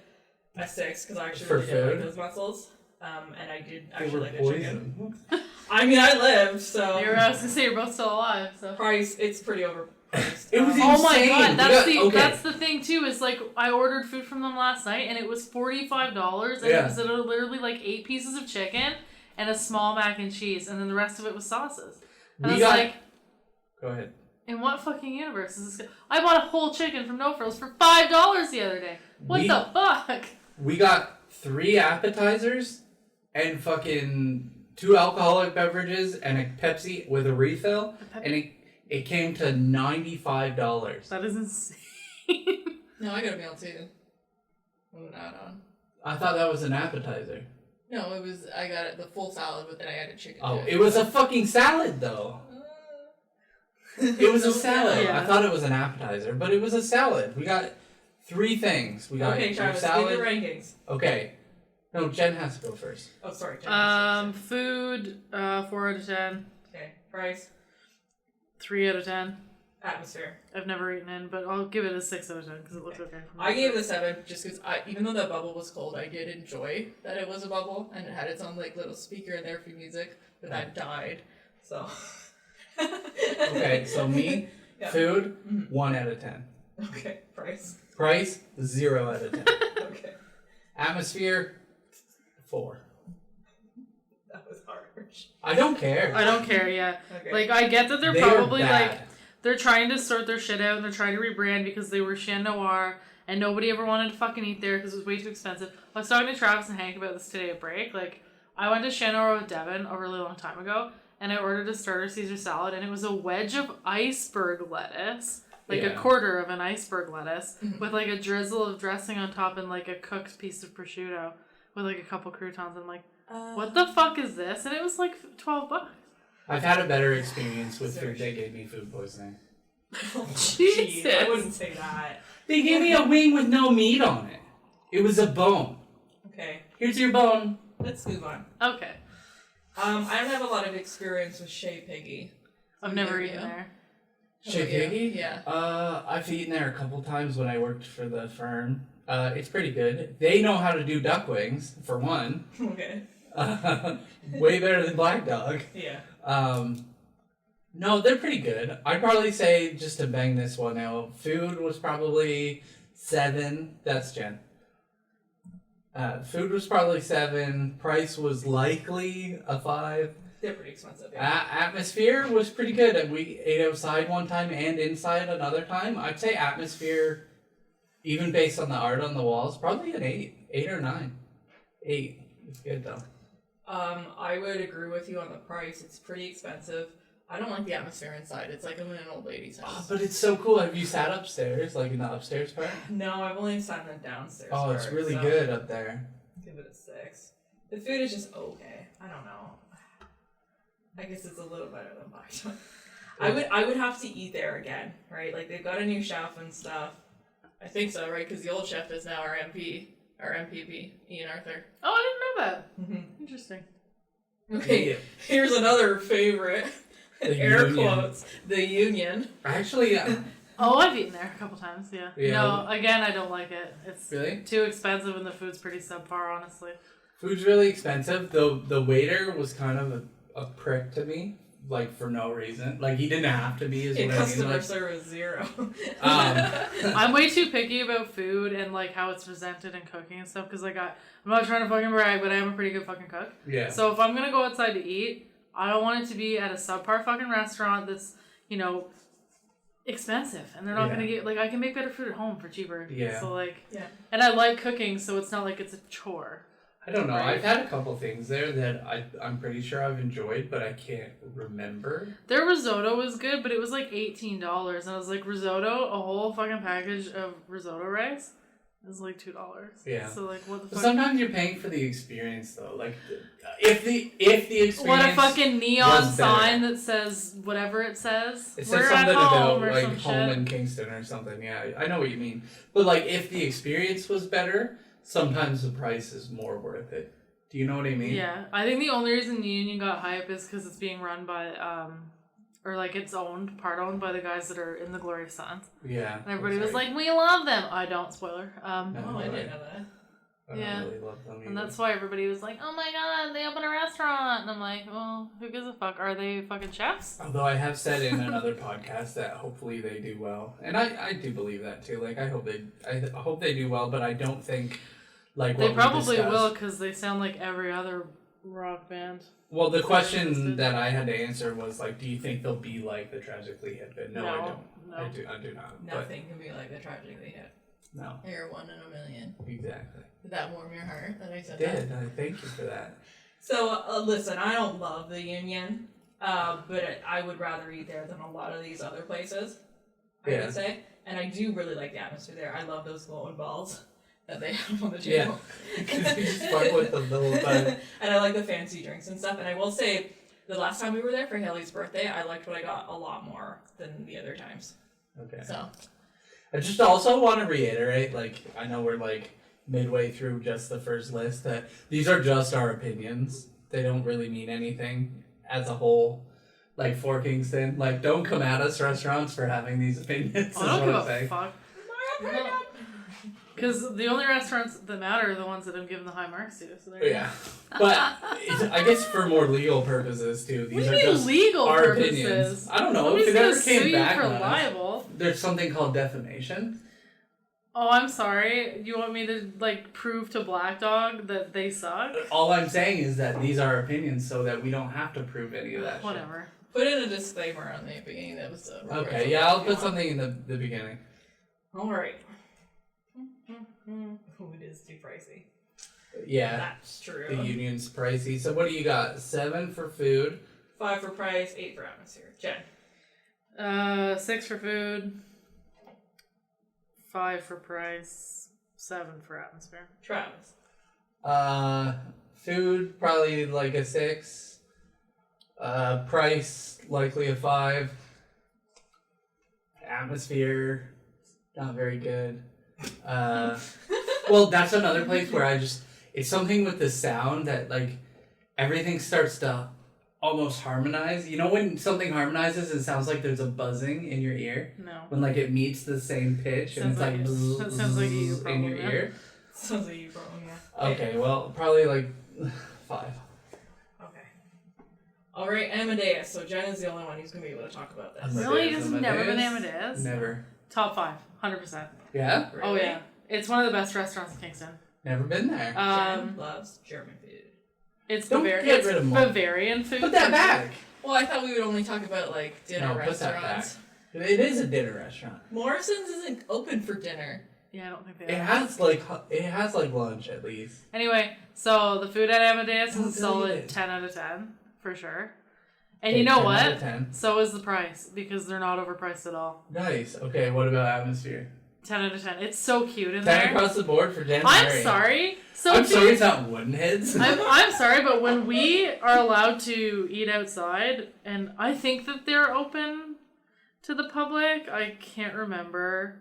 Speaker 1: a 6 because I actually
Speaker 3: For
Speaker 1: really did like
Speaker 3: food?
Speaker 1: those mussels. And I did
Speaker 3: They
Speaker 1: actually
Speaker 3: were
Speaker 1: like the chicken.
Speaker 3: poison.
Speaker 1: I mean, I lived, so
Speaker 2: I was gonna say you're both still alive. So.
Speaker 1: price it's pretty overpriced.
Speaker 3: It was
Speaker 2: Oh my
Speaker 3: insane.
Speaker 2: god,
Speaker 3: We
Speaker 2: that's
Speaker 3: got-
Speaker 2: that's the thing too. Is like I ordered food from them last night and it was $45 and
Speaker 3: Yeah.
Speaker 2: it was literally like 8 pieces of chicken and a small mac and cheese and then the rest of it was sauces. And I
Speaker 3: We
Speaker 2: was
Speaker 3: got.
Speaker 2: like,
Speaker 3: Go ahead.
Speaker 2: in what fucking universe is this? I bought a whole chicken from No Frills for $5 the other day. What
Speaker 3: We-
Speaker 2: the fuck?
Speaker 3: We got 3 appetizers and fucking 2 alcoholic beverages and a Pepsi with a refill, and it came to $95.
Speaker 2: That is insane.
Speaker 1: No, I got a meal too. With an add-on.
Speaker 3: I thought that was an appetizer.
Speaker 1: No, it was. I got the full salad, but then I added chicken.
Speaker 3: Oh,
Speaker 1: to
Speaker 3: it was a fucking salad though. It was a salad.
Speaker 2: Yeah.
Speaker 3: I thought it was an appetizer, but it was a salad. We got 3 things. We got
Speaker 1: Okay,
Speaker 3: your
Speaker 1: Travis,
Speaker 3: salad.
Speaker 1: give your rankings.
Speaker 3: Okay. No, Jen has to go first.
Speaker 1: Oh, sorry. Jen,
Speaker 2: Food, 4 out of 10.
Speaker 1: Okay, price,
Speaker 2: 3 out of 10.
Speaker 1: atmosphere.
Speaker 2: I've never eaten in, but I'll give it a 6 out of 10 because it looks okay.
Speaker 1: I gave it a 7 just because even though that bubble was cold, I did enjoy that it was a bubble and it had its own like little speaker in there for music, but that died. So.
Speaker 3: Okay, so me,
Speaker 1: Yeah.
Speaker 3: food,
Speaker 1: Mhm.
Speaker 3: 1 out of 10.
Speaker 1: Okay, price.
Speaker 3: Price, 0 out of 10.
Speaker 1: Okay,
Speaker 3: Atmosphere, 4.
Speaker 1: that was harsh.
Speaker 3: I don't care.
Speaker 2: I don't care, yeah.
Speaker 1: Okay.
Speaker 2: Like, I get that they're
Speaker 3: They are
Speaker 2: probably, like,
Speaker 3: bad.
Speaker 2: they're trying to sort their shit out and they're trying to rebrand because they were Chan Noir and nobody ever wanted to fucking eat there because it was way too expensive. I was talking to Travis and Hank about this today at break. Like, I went to Chan Noir with Devin a really long time ago and I ordered a starter Caesar salad and it was a wedge of iceberg lettuce. Like a
Speaker 3: Yeah.
Speaker 2: quarter of an iceberg lettuce with like a drizzle of dressing on top and like a cooked piece of prosciutto with like a couple croutons. I'm like, what the fuck is this? And it was like $12.
Speaker 3: I've had a better experience with food. They gave me food poisoning.
Speaker 1: Oh,
Speaker 2: Jesus.
Speaker 1: I wouldn't say that.
Speaker 3: They gave me a wing with no meat on it. It was a bone.
Speaker 1: Okay,
Speaker 3: Here's your bone.
Speaker 1: let's move on.
Speaker 2: Okay.
Speaker 1: I don't have a lot of experience with Shea Piggy.
Speaker 2: I've never
Speaker 1: Yeah,
Speaker 2: eaten
Speaker 1: yeah.
Speaker 2: there.
Speaker 1: How
Speaker 3: Shea
Speaker 1: about you?
Speaker 3: Piggy?
Speaker 1: Yeah.
Speaker 3: I've eaten there a couple times when I worked for the firm. It's pretty good. They know how to do duck wings, for one.
Speaker 1: Okay.
Speaker 3: Way better than Black Dog.
Speaker 1: Yeah.
Speaker 3: No, they're pretty good. I'd probably say, just to bang this one out, food was probably 7. That's Jen. Food was probably 7. Price was likely a 5.
Speaker 1: They're pretty expensive. Yeah.
Speaker 3: Atmosphere was pretty good. We ate outside one time and inside another time. I'd say atmosphere, even based on the art on the walls, probably an 8. 8 or 9. 8. It's good though.
Speaker 1: I would agree with you on the price. It's pretty expensive. I don't like the atmosphere inside. It's like I'm in an old lady's
Speaker 3: Oh,
Speaker 1: house.
Speaker 3: but it's so cool. Have you sat upstairs, like in the upstairs part?
Speaker 1: No, I've only sat in the downstairs.
Speaker 3: Oh, it's
Speaker 1: part,
Speaker 3: really
Speaker 1: so
Speaker 3: good up there.
Speaker 1: Give it a 6. The food is just okay. I don't know. I guess it's a little better than Black Dog. I would have to eat there again, right? Like they've got a new chef and stuff. I think so, right? Because the old chef is now our MPP, Ian Arthur.
Speaker 2: Oh, I didn't know that.
Speaker 1: Mm-hmm.
Speaker 2: Interesting.
Speaker 1: Okay, here's another favorite.
Speaker 3: The
Speaker 1: Air
Speaker 3: Union.
Speaker 1: quotes. The Union.
Speaker 3: Actually,
Speaker 2: Oh, I've eaten there a couple times, yeah.
Speaker 3: Yeah.
Speaker 2: No, again, I don't like it. It's
Speaker 3: really?
Speaker 2: too expensive and the food's pretty subpar, honestly.
Speaker 3: Food's really expensive. The waiter was kind of a prick to me, like for no reason. Like he didn't have to be. Is
Speaker 1: In
Speaker 3: what I mean.
Speaker 1: customer
Speaker 3: Like,
Speaker 1: service 0.
Speaker 2: I'm way too picky about food and like how it's presented and cooking and stuff because like I'm not trying to fucking brag, but I am a pretty good fucking cook.
Speaker 3: yeah.
Speaker 2: So if I'm gonna go outside to eat, I don't want it to be at a subpar fucking restaurant that's, you know, expensive and they're not
Speaker 3: Yeah.
Speaker 2: gonna get like I can make better food at home for cheaper.
Speaker 3: Yeah.
Speaker 2: So like
Speaker 1: Yeah.
Speaker 2: and I like cooking, so it's not like it's a chore.
Speaker 3: I don't know.
Speaker 2: Right.
Speaker 3: I've had a couple things there that I'm pretty sure I've enjoyed, but I can't remember.
Speaker 2: Their risotto was good, but it was like $18 and I was like, risotto, a whole fucking package of risotto rice is like $2.
Speaker 3: Yeah.
Speaker 2: So like what the
Speaker 3: But
Speaker 2: fuck?
Speaker 3: sometimes you're paying for the experience, though. Like, if the experience.
Speaker 2: What a fucking neon
Speaker 3: was better.
Speaker 2: sign that says whatever it says.
Speaker 3: It
Speaker 2: We're
Speaker 3: says
Speaker 2: at
Speaker 3: something
Speaker 2: home
Speaker 3: about
Speaker 2: or
Speaker 3: like
Speaker 2: some
Speaker 3: home
Speaker 2: shit.
Speaker 3: in Kingston or something. Yeah, I know what you mean. But like, if the experience was better, sometimes the price is more worth it. Do you know what I mean?
Speaker 2: Yeah, I think the only reason Union got hype is because it's being run by, or like it's part owned by the guys that are in the Glorious Sons.
Speaker 3: Yeah.
Speaker 2: And everybody
Speaker 3: that's
Speaker 2: was
Speaker 3: right.
Speaker 2: like, we love them. I don't, spoiler.
Speaker 3: No.
Speaker 1: Oh, I didn't know that.
Speaker 3: I don't
Speaker 2: yeah.
Speaker 3: really love them
Speaker 2: And
Speaker 3: either.
Speaker 2: that's why everybody was like, oh my god, they open a restaurant. And I'm like, well, who gives a fuck? Are they fucking chefs?
Speaker 3: Although I have said in another podcast that hopefully they do well, and I do believe that too. Like I hope they do well, but I don't think like what
Speaker 2: They probably
Speaker 3: we discussed.
Speaker 2: will because they sound like every other rock band.
Speaker 3: Well, the question that I had to answer was like, do you think they'll be like the Tragically Hip? And no, I
Speaker 2: No,
Speaker 3: don't.
Speaker 2: no.
Speaker 3: I do not.
Speaker 1: Nothing can be like the Tragically Hip.
Speaker 3: But no,
Speaker 1: You're 1 in a million.
Speaker 3: exactly.
Speaker 1: Did that warm your heart that I said that?
Speaker 3: Did I thank you for that?
Speaker 1: So, listen, I don't love the Union, but I would rather eat there than a lot of these other places, I
Speaker 3: Yeah.
Speaker 1: would say. And I do really like the atmosphere there. I love those glowing balls that they have on the
Speaker 3: Yeah.
Speaker 1: table.
Speaker 3: Because you just fuck with them the whole time.
Speaker 1: And I like the fancy drinks and stuff. And I will say, the last time we were there for Haley's birthday, I liked what I got a lot more than the other times.
Speaker 3: Okay.
Speaker 1: So,
Speaker 3: I just also want to reiterate, like, I know we're like midway through just the first list, that these are just our opinions. They don't really mean anything as a whole. Like for Kingston, like don't come at us restaurants for having these opinions.
Speaker 2: I don't
Speaker 3: is
Speaker 2: give
Speaker 3: what I'm
Speaker 2: a
Speaker 3: saying.
Speaker 2: fuck. Because the only restaurants that matter are the ones that I'm giving the high marks to. So there you
Speaker 3: Yeah, but I guess for more legal purposes too.
Speaker 2: go.
Speaker 3: These
Speaker 2: What
Speaker 3: are
Speaker 2: do you mean
Speaker 3: just
Speaker 2: legal
Speaker 3: our
Speaker 2: purposes?
Speaker 3: opinions. I don't know
Speaker 2: Nobody's
Speaker 3: if it
Speaker 2: gonna
Speaker 3: ever
Speaker 2: sue
Speaker 3: came
Speaker 2: you
Speaker 3: back
Speaker 2: for
Speaker 3: on us.
Speaker 2: libel.
Speaker 3: There's something called defamation.
Speaker 2: Oh, I'm sorry. You want me to like prove to Black Dog that they suck?
Speaker 3: All I'm saying is that these are opinions, so that we don't have to prove any of that. shit.
Speaker 2: Whatever.
Speaker 1: put in a disclaimer on the beginning of the episode.
Speaker 3: Okay, yeah, I'll put something in the beginning.
Speaker 1: Alright. Oh, it is too pricey.
Speaker 3: Yeah,
Speaker 1: That's true.
Speaker 3: the union's pricey. So what do you got? 7 for food.
Speaker 1: 5 for price, 8 for atmosphere. Jen.
Speaker 2: 6 for food. 5 for price. 7 for atmosphere.
Speaker 1: Travis.
Speaker 3: Food probably like a 6. Price likely a 5. Atmosphere not very good. Well, that's another place where it's something with the sound that like everything starts to almost harmonize. You know when something harmonizes and it sounds like there's a buzzing in your ear?
Speaker 2: No.
Speaker 3: When like it meets the same pitch and
Speaker 2: Sounds
Speaker 3: it's like
Speaker 2: like
Speaker 3: bzzz,
Speaker 2: that sounds like you
Speaker 3: bzzz in your
Speaker 2: problem, yeah.
Speaker 3: ear.
Speaker 1: Sounds like you problem, yeah.
Speaker 3: Okay, well probably like 5.
Speaker 1: Okay. Alright, Amadeus. So Jen is the only one who's going to be able to talk about this.
Speaker 3: Amadeus.
Speaker 2: Really? It's never been
Speaker 3: Amadeus?
Speaker 2: Amadeus?
Speaker 3: Never.
Speaker 2: Top 5. 100%.
Speaker 3: Yeah?
Speaker 2: Oh,
Speaker 1: Really?
Speaker 2: yeah. It's one of the best restaurants in Kingston.
Speaker 3: Never been there.
Speaker 1: Jen loves German food.
Speaker 2: It's
Speaker 3: Don't
Speaker 2: Bavarian.
Speaker 3: get
Speaker 2: It's
Speaker 3: rid of them all.
Speaker 2: Bavarian food.
Speaker 3: Put that back.
Speaker 1: Well, I thought we would only talk about like dinner
Speaker 3: No, put that
Speaker 1: restaurants.
Speaker 3: It is a dinner restaurant.
Speaker 1: Morrison's isn't open for dinner.
Speaker 2: Yeah, I don't think they
Speaker 3: It
Speaker 2: are.
Speaker 3: has like lunch at least.
Speaker 2: Anyway, so the food at Amadeus is
Speaker 3: Oh,
Speaker 2: a solid
Speaker 3: good.
Speaker 2: 10 out of 10, for sure. And
Speaker 3: Okay,
Speaker 2: you know
Speaker 3: 10 out of
Speaker 2: what?
Speaker 3: 10.
Speaker 2: So is the price, because they're not overpriced at all.
Speaker 3: Nice. Okay, what about atmosphere?
Speaker 2: 10 out of 10. It's so cute in
Speaker 3: 10
Speaker 2: there.
Speaker 3: across the board for January.
Speaker 2: I'm sorry. So
Speaker 3: I'm
Speaker 2: cute.
Speaker 3: sorry it's not wooden heads.
Speaker 2: I'm sorry, but when we are allowed to eat outside, and I think that they're open to the public. I can't remember.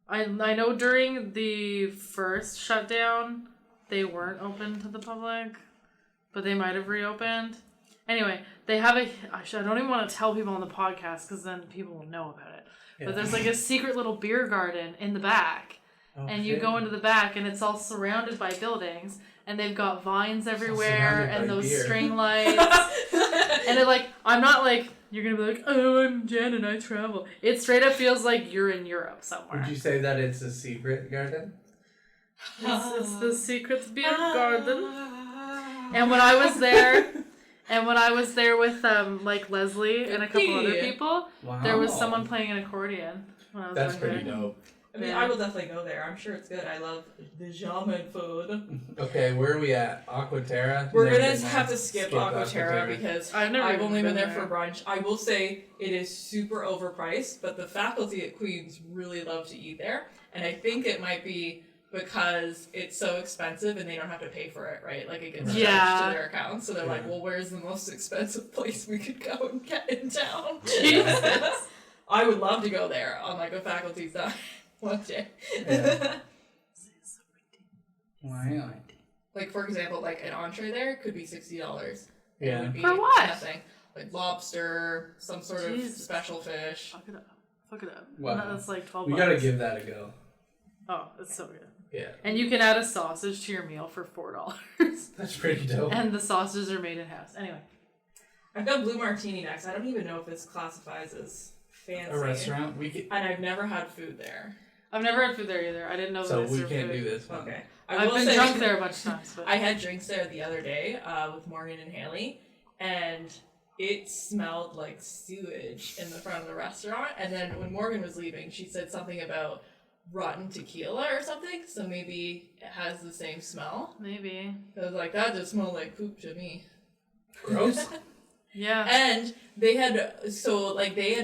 Speaker 2: I know during the first shutdown, they weren't open to the public, but they might have reopened. Anyway, they have I don't even want to tell people on the podcast because then people will know about it.
Speaker 3: Yeah.
Speaker 2: But there's like a secret little beer garden in the back.
Speaker 3: Oh,
Speaker 2: And you
Speaker 3: shit.
Speaker 2: go into the back and it's all surrounded by buildings. And they've got vines everywhere
Speaker 3: surrounded
Speaker 2: and
Speaker 3: by
Speaker 2: those
Speaker 3: beer.
Speaker 2: string lights. And it like, I'm not like, you're going to be like, oh, I'm Jen and I travel. It straight up feels like you're in Europe somewhere.
Speaker 3: Would you say that it's a secret garden?
Speaker 2: It's the secret beer garden. And when I was there... And when I was there with like Leslie and a couple other people,
Speaker 3: Wow.
Speaker 2: there was someone playing an accordion. When I was
Speaker 3: That's
Speaker 2: over
Speaker 3: pretty
Speaker 2: there.
Speaker 3: dope.
Speaker 1: I mean,
Speaker 2: Yeah.
Speaker 1: I will definitely go there. I'm sure it's good. I love the Jamin food.
Speaker 3: Okay, where are we at? Aquaterra?
Speaker 1: We're
Speaker 3: Never
Speaker 1: gonna
Speaker 3: been there.
Speaker 1: have to skip Aquaterra because
Speaker 2: I've never
Speaker 1: I've
Speaker 2: even
Speaker 1: only been
Speaker 2: been
Speaker 1: there
Speaker 2: there.
Speaker 1: for brunch. I will say it is super overpriced, but the faculty at Queen's really love to eat there, and I think it might be because it's so expensive and they don't have to pay for it, right? Like it gets charged
Speaker 2: Yeah.
Speaker 1: to their account, so they're like,
Speaker 3: Yeah.
Speaker 1: "Well, where's the most expensive place we could go and get in town?"
Speaker 2: Jesus.
Speaker 1: I would love to go there on like a faculty's dime one day.
Speaker 3: Yeah. Wow.
Speaker 1: Like for example, like an entree there could be $60.
Speaker 3: Yeah.
Speaker 1: It would be
Speaker 2: For what?
Speaker 1: Nothing. Like lobster, some sort of
Speaker 2: Jesus.
Speaker 1: special fish.
Speaker 2: Fuck it up. Fuck it up.
Speaker 3: Wow.
Speaker 2: That's like 12
Speaker 3: We
Speaker 2: bucks.
Speaker 3: gotta give that a go.
Speaker 2: Oh, it's so good.
Speaker 3: Yeah.
Speaker 2: And you can add a sausage to your meal for $4.
Speaker 3: That's pretty dope.
Speaker 2: And the sausages are made in house. Anyway.
Speaker 1: I've got Blue Martini next. I don't even know if this classifies as fancy.
Speaker 3: A restaurant? We could,
Speaker 1: And I've never had food there.
Speaker 2: I've never had food there either. I didn't know
Speaker 3: so
Speaker 2: that they
Speaker 3: we
Speaker 2: served
Speaker 3: can't
Speaker 2: food.
Speaker 3: do this one.
Speaker 1: Okay.
Speaker 2: I've
Speaker 1: will
Speaker 2: been
Speaker 1: say-
Speaker 2: drunk there a bunch of times, but
Speaker 1: I had drinks there the other day with Morgan and Haley, and it smelled like sewage in the front of the restaurant. And then when Morgan was leaving, she said something about rotten tequila or something, so maybe it has the same smell.
Speaker 2: maybe.
Speaker 1: I was like, that just smelled like poop to me.
Speaker 3: Gross.
Speaker 2: Yeah.
Speaker 1: And they had